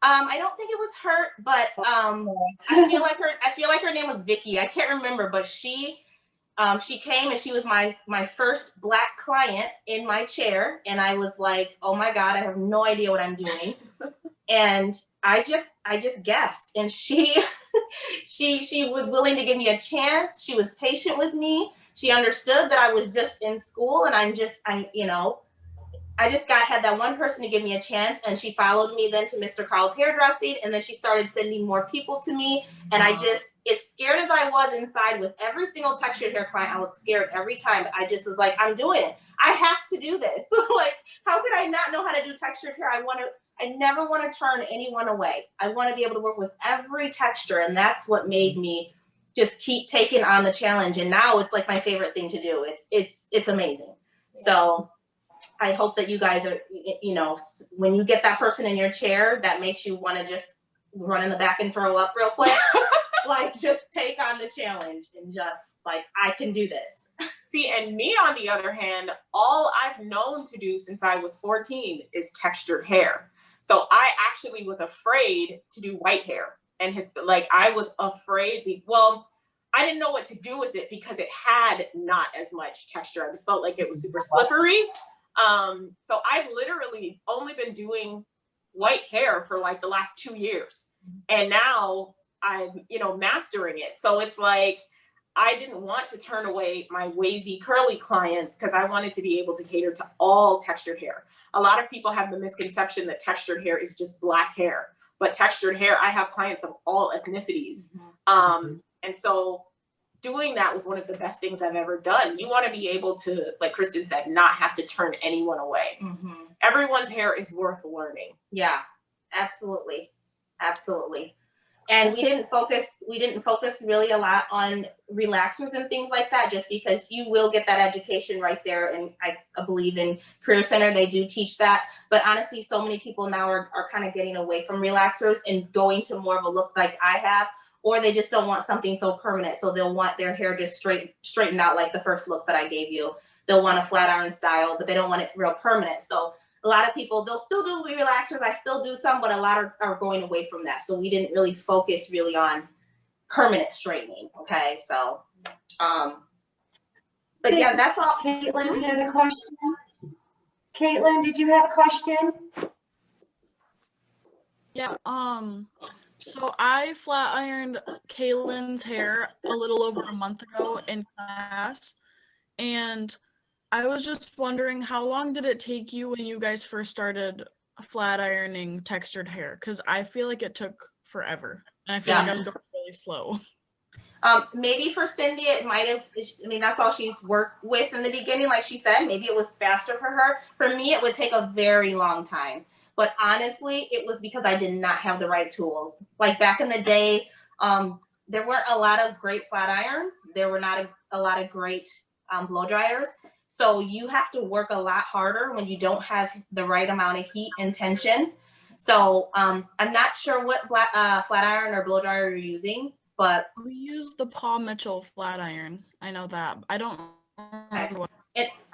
I don't think it was Hurt, but I feel like her name was Vicky. I can't remember, but she came and she was my first Black client in my chair, and I was like, oh my God, I have no idea what I'm doing. And I just guessed, and she was willing to give me a chance. She was patient with me. She understood that I was just in school, and I just had that one person to give me a chance, and she followed me then to Mr. Carl's hairdressing, and then she started sending more people to me. And I just, as scared as I was inside with every single textured hair client, I was scared every time. I just was like, I'm doing it. I have to do this. Like, how could I not know how to do textured hair? I never want to turn anyone away. I want to be able to work with every texture, and that's what made me just keep taking on the challenge. And now it's like my favorite thing to do. It's amazing. So I hope that you guys are, when you get that person in your chair, that makes you want to just run in the back and throw up real quick. Like, just take on the challenge and just like, I can do this. See, and me, on the other hand, all I've known to do since I was 14 is textured hair. So I actually was afraid to do white hair, and I was afraid. Well, I didn't know what to do with it because it had not as much texture. I just felt like it was super slippery. So I've literally only been doing white hair for like the last 2 years, and now I'm, mastering it. So it's like, I didn't want to turn away my wavy curly clients because I wanted to be able to cater to all textured hair. A lot of people have the misconception that textured hair is just black hair, but textured hair, I have clients of all ethnicities. And so doing that was one of the best things I've ever done. You want to be able to, like Kristen said, not have to turn anyone away. Everyone's hair is worth learning. Yeah, absolutely. Absolutely. And we didn't focus really a lot on relaxers and things like that, just because you will get that education right there. And I believe in Career Center, they do teach that. But honestly, so many people now are kind of getting away from relaxers and going to more of a look like I have, or they just don't want something so permanent. So they'll want their hair just straightened out like the first look that I gave you. They'll want a flat iron style, but they don't want it real permanent. So a lot of people, they'll still do relaxers. I still do some, but a lot are going away from that. So we didn't really focus really on permanent straightening. Okay, so, but yeah, that's all. Caitlin had a question. Caitlin, did you have a question? Yeah, so I flat ironed Kaylin's hair a little over a month ago in class, and I was just wondering, how long did it take you when you guys first started flat ironing textured hair? Because I feel like it took forever, and I feel like I was going really slow. Maybe for Cindy, it might have, I mean, that's all she's worked with in the beginning, like she said, maybe it was faster for her. For me, it would take a very long time. But honestly, it was because I did not have the right tools. Like back in the day, there weren't a lot of great flat irons. There were not a lot of great blow dryers. So you have to work a lot harder when you don't have the right amount of heat and tension. So I'm not sure what flat iron or blow dryer you're using, but we use the Paul Mitchell flat iron. I know that. I don't remember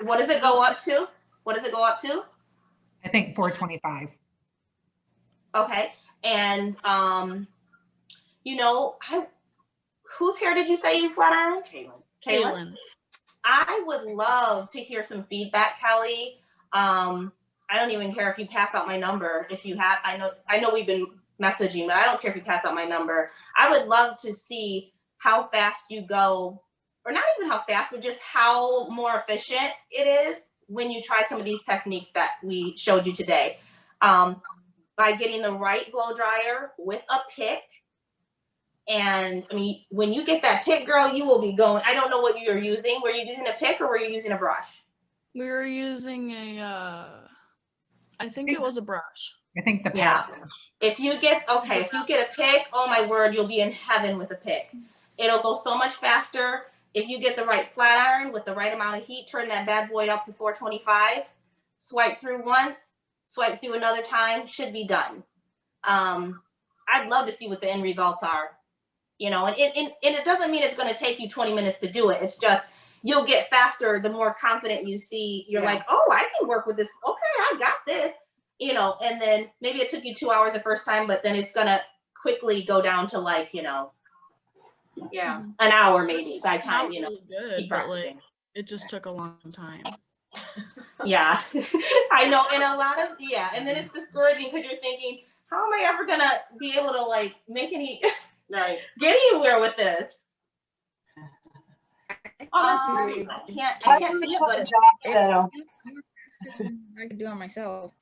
what does it go up to? What does it go up to? I think 425. Okay. And whose hair did you say you flat iron? Kaylin. I would love to hear some feedback, Kelly. I don't even care if you pass out my number. If you have, I know we've been messaging, but I don't care if you pass out my number. I would love to see how fast you go, or not even how fast, but just how more efficient it is when you try some of these techniques that we showed you today. By getting the right blow dryer with a pick. And I mean, when you get that pick, girl, you will be going. I don't know what you're using. Were you using a pick or were you using a brush? We were using I think it was a brush. I think the brush. If you get a pick, oh my word, you'll be in heaven with a pick. It'll go so much faster. If you get the right flat iron with the right amount of heat, turn that bad boy up to 425, swipe through once, swipe through another time, should be done. I'd love to see what the end results are. And it doesn't mean it's going to take you 20 minutes to do it. It's just, you'll get faster the more confident you see. You're like, oh, I can work with this. Okay, I got this. And then maybe it took you 2 hours the first time, but then it's going to quickly go down to an hour maybe by time, really good, but like, it just took a long time. Yeah, I know. And a lot of, and then it's discouraging because you're thinking, how am I ever going to be able to make any, get anywhere with this? I can't see it, but I could do it myself.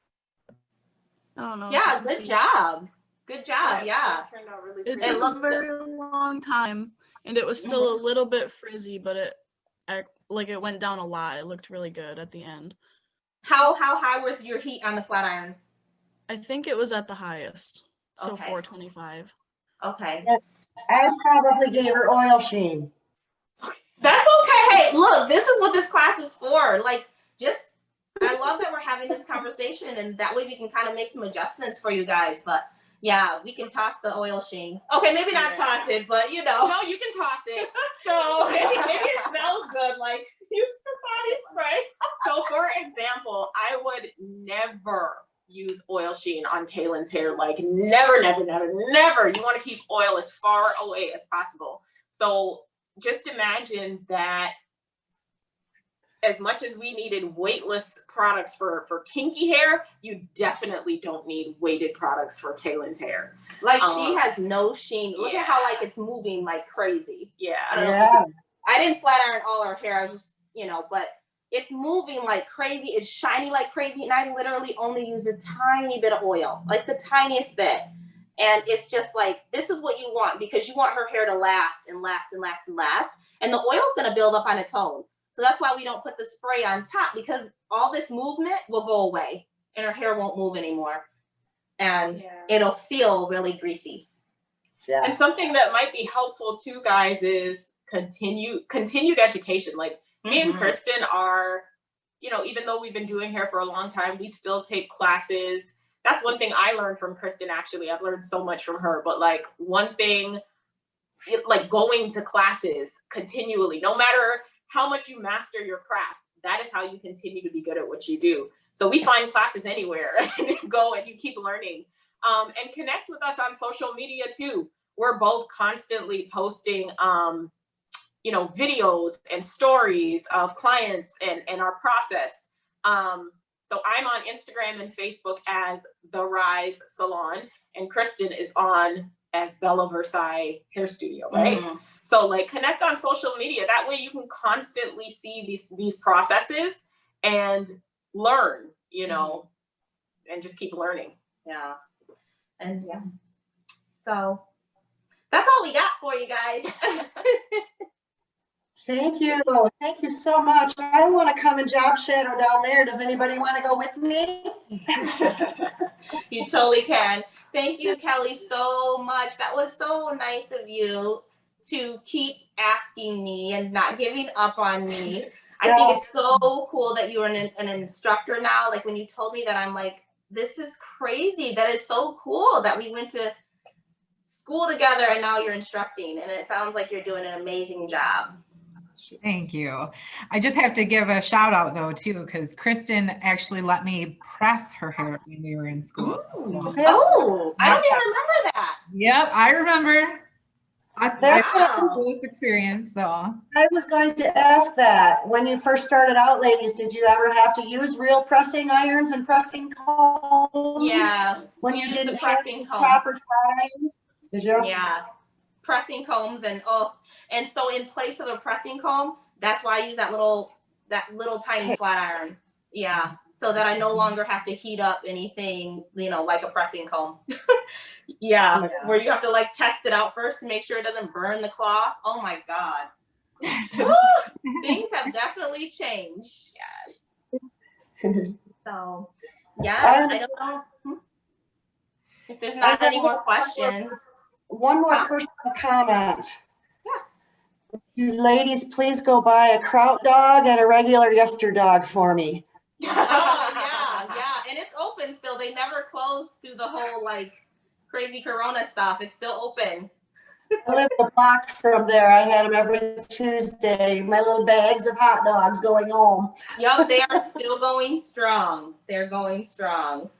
I don't know. Yeah, good job. Good job. Yeah. It took a very long time, and it was still a little bit frizzy, but it went down a lot. It looked really good at the end. How high was your heat on the flat iron? I think it was at the highest, so 425. Okay. I probably gave her oil sheen. That's okay. Hey, look, this is what this class is for. I love that we're having this conversation, and that way we can kind of make some adjustments for you guys. But yeah, we can toss the oil sheen. Okay, maybe not toss it, but No, you can toss it. So maybe it smells good. Use the body spray. So for example, I would never use oil sheen on Kaylin's hair. Like never, never, never, never. You want to keep oil as far away as possible. So just imagine that as much as we needed weightless products for kinky hair, you definitely don't need weighted products for Kaylin's hair. Like she has no sheen. Look at how like it's moving like crazy. Yeah. I didn't flat iron all her hair. I was just, you know, but it's moving like crazy. It's shiny like crazy. And I literally only use a tiny bit of oil, like the tiniest bit. And it's just like, this is what you want because you want her hair to last and last and last and last. And the oil's going to build up on its own. So that's why we don't put the spray on top because all this movement will go away and her hair won't move anymore. And it'll feel really greasy. Yeah. And something that might be helpful too, guys, is continued education. Like me and Kristen are, you know, even though we've been doing hair for a long time, we still take classes. That's one thing I learned from Kristen, actually. I've learned so much from her. But like one thing, like going to classes continually, no matter how much you master your craft, that is how you continue to be good at what you do. So we find classes anywhere and go and you keep learning. And connect with us on social media too. We're both constantly posting, you know, videos and stories of clients and our process. So I'm on Instagram and Facebook as The Rise Salon, and Kristen is on as Bella Versailles Hair Studio, right? So like connect on social media. That way you can constantly see these processes and learn, you know, and just keep learning. Yeah. And yeah. So that's all we got for you guys. Thank you. Thank you so much. I want to come and job shadow down there. Does anybody want to go with me? You totally can. Thank you, Kelly, so much. That was so nice of you to keep asking me and not giving up on me. I think it's so cool that you're an instructor now. Like when you told me that, I'm like, this is crazy. That is so cool that we went to school together and now you're instructing. And it sounds like you're doing an amazing job. Thank you. I just have to give a shout out though too, because Kristen actually let me press her hair when we were in school. Oh, I don't even remember that. Yep, I remember. I this experience. So I was going to ask that when you first started out, ladies, did you ever have to use real pressing irons and pressing combs? Yeah. When you didn't have pressing proper flat irons? Did you? Yeah. Pressing combs and so in place of a pressing comb, that's why I use that little tiny flat iron. Yeah. So that I no longer have to heat up anything, you know, like a pressing comb. Yeah. Where you have to like test it out first to make sure it doesn't burn the cloth. Oh my God. Things have definitely changed. Yes. So yeah, I don't know if there's not any more questions. One more personal comment. Yeah. You ladies, please go buy a Kraut dog and a regular Yester dog for me. Oh, yeah. And it's open still. They never closed through the whole like crazy Corona stuff. It's still open. I live a block from there. I had them every Tuesday. My little bags of hot dogs going home. Yep, they are still going strong. They're going strong.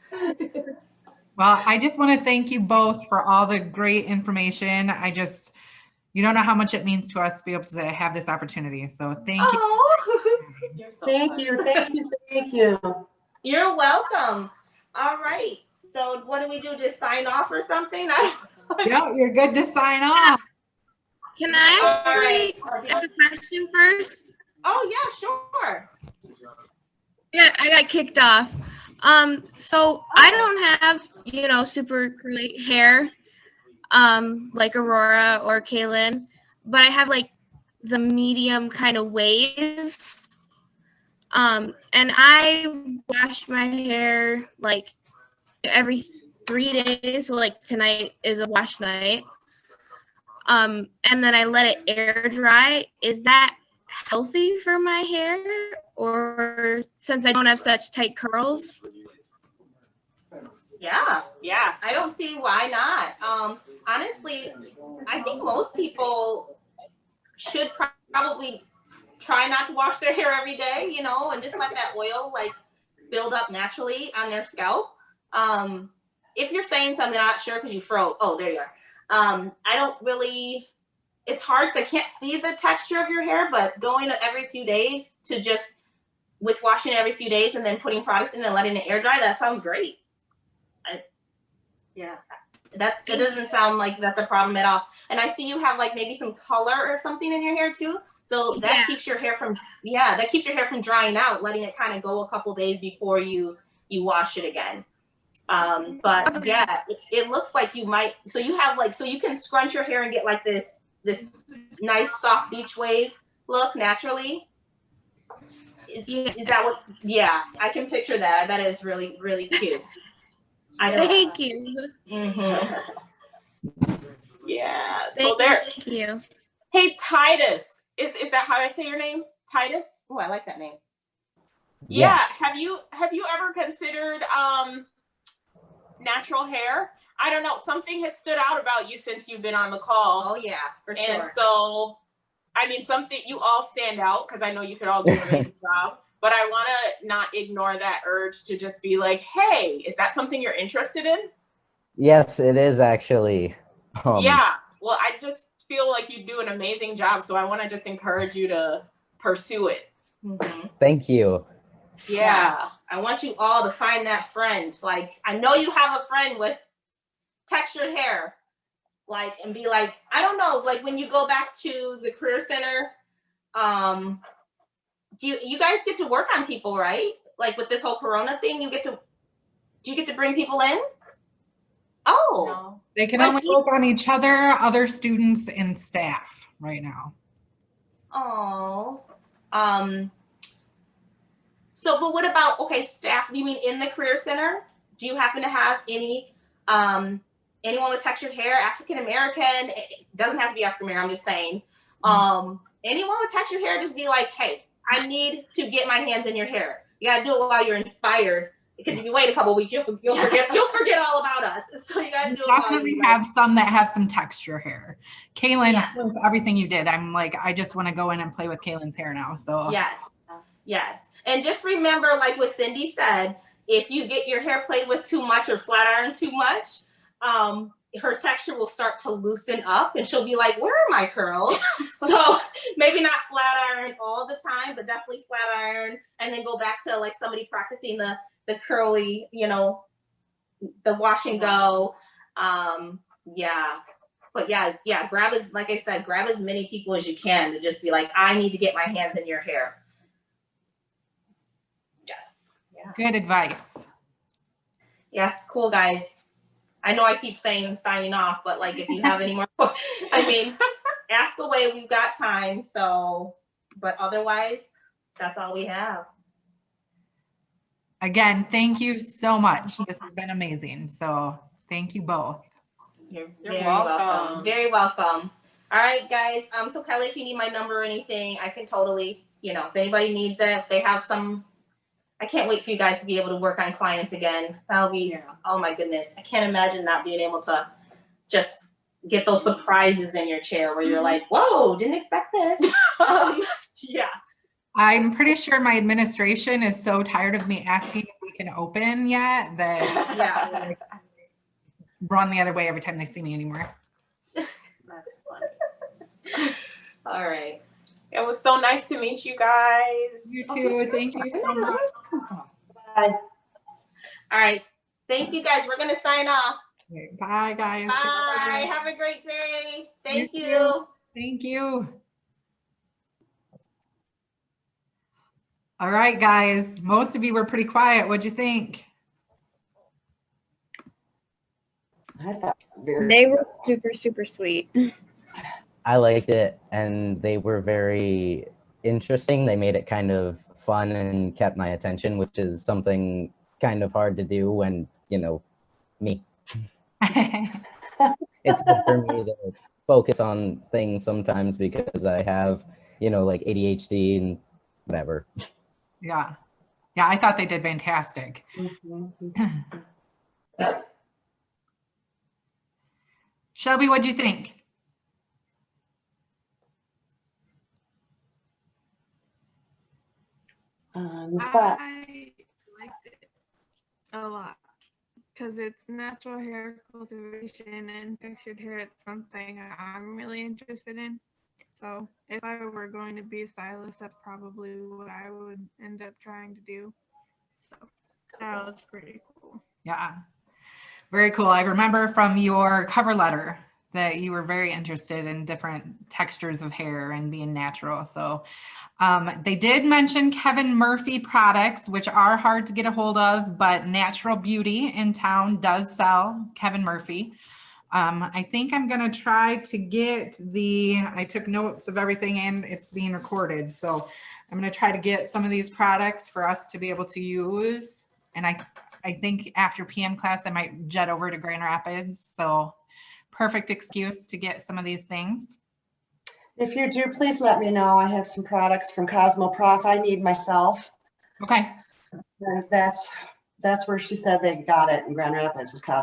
well, I just want to thank you both for all the great information. You don't know how much it means to us to be able to have this opportunity. So thank you. You're so thank you. You're welcome. All right. So what do we do? Just sign off or something? Yeah, you're good to sign off. Can I ask a question first? Oh yeah, sure. Yeah, I got kicked off. So I don't have, super great hair, like Aurora or Kaylin, but I have like the medium kind of wave. And I wash my hair like every 3 days. So like tonight is a wash night. And then I let it air dry. Is that healthy for my hair? Or since I don't have such tight curls? Yeah. I don't see why not. Honestly, I think most people should probably try not to wash their hair every day, and just let that oil like build up naturally on their scalp. If you're saying something, I'm not sure because you froze. Oh, there you are. I don't really, it's hard because I can't see the texture of your hair, but going every few days to just, with washing it every few days and then putting product in and letting it air dry, that sounds great. Yeah, that doesn't sound like that's a problem at all. And I see you have like maybe some color or something in your hair too. So that keeps your hair from, that keeps your hair from drying out, letting it kind of go a couple days before you wash it again. But yeah, it looks like you might, so you have like, so you can scrunch your hair and get like this nice soft beach wave look naturally. Is that what, I can picture that. I bet it is really, really cute. Thank you. Yeah. So Thank you. Hey, Titus, is that how I say your name? Titus? Oh, I like that name. Yeah. Yes. Have you ever considered natural hair? I don't know. Something has stood out about you since you've been on the call. Oh yeah, for sure. And so, I mean, something, you all stand out because I know you could all do an amazing job. But I want to not ignore that urge to just be like, hey, is that something you're interested in? Yes, it is actually. Yeah. Well, I just feel like you do an amazing job. So I want to just encourage you to pursue it. Thank you. Yeah. I want you all to find that friend. Like, I know you have a friend with textured hair. Like, and be like, I don't know, like when you go back to the career center, do you guys get to work on people, right? Like with this whole Corona thing, do you get to bring people in? Oh, no. They can only work on each other students, and staff right now. Oh, so, but what about, okay, staff, you mean in the career center? Do you happen to have any, anyone with textured hair, African-American? It doesn't have to be African-American, I'm just saying. Anyone with textured hair, just be like, hey, I need to get my hands in your hair. You gotta do it while you're inspired, because if you wait a couple of weeks, you'll forget all about us. So you gotta do it. Definitely have some that have some texture hair. Kaylin, of course, everything you did, I'm like, I just want to go in and play with Kaylin's hair now. So yes. And just remember, like what Cindy said, if you get your hair played with too much or flat iron too much, her texture will start to loosen up and she'll be like, where are my curls? So maybe not flat iron all the time, but definitely flat iron, and then go back to like somebody practicing the curly, the wash and go. But grab like I said, grab as many people as you can to just be like, I need to get my hands in your hair. Yes. Yeah. Good advice. Yes, cool guys. I know I keep saying signing off, but like if you have any more, I mean, ask away. We've got time. So, but otherwise, that's all we have. Again, thank you so much. This has been amazing. So thank you both. You're very welcome. Very welcome. All right, guys. So Kelly, if you need my number or anything, I can totally, if anybody needs it, if they have some, I can't wait for you guys to be able to work on clients again. That'll be, oh my goodness. I can't imagine not being able to just get those surprises in your chair where you're like, whoa, didn't expect this. Yeah. I'm pretty sure my administration is so tired of me asking if we can open yet that like, run the other way every time they see me anymore. That's funny. All right. It was so nice to meet you guys. You too. Thank you so much. Bye. All right. Thank you guys. We're going to sign off. Bye, guys. Bye. Have a great day. Thank you. Too. Thank you. All right, guys. Most of you were pretty quiet. What'd you think? I thought they were super, super sweet. I liked it, and they were very interesting. They made it kind of fun and kept my attention, which is something kind of hard to do when, me. It's good for me to focus on things sometimes because I have, like ADHD and whatever. Yeah. Yeah, I thought they did fantastic. Shelby, what'd you think? On the spot. I liked it a lot. because it's natural hair cultivation and textured hair. It's something I'm really interested in. So if I were going to be a stylist, that's probably what I would end up trying to do. So that was pretty cool. Yeah, very cool. I remember from your cover letter that you were very interested in different textures of hair and being natural. So they did mention Kevin Murphy products, which are hard to get a hold of, but Natural Beauty in town does sell Kevin Murphy. I think I'm gonna try to get I took notes of everything and it's being recorded. So I'm gonna try to get some of these products for us to be able to use. And I think after PM class, I might jet over to Grand Rapids. So perfect excuse to get some of these things. If you do, please let me know. I have some products from Cosmo Prof I need myself. Okay. And that's where she said they got it in Grand Rapids, was Cosmo.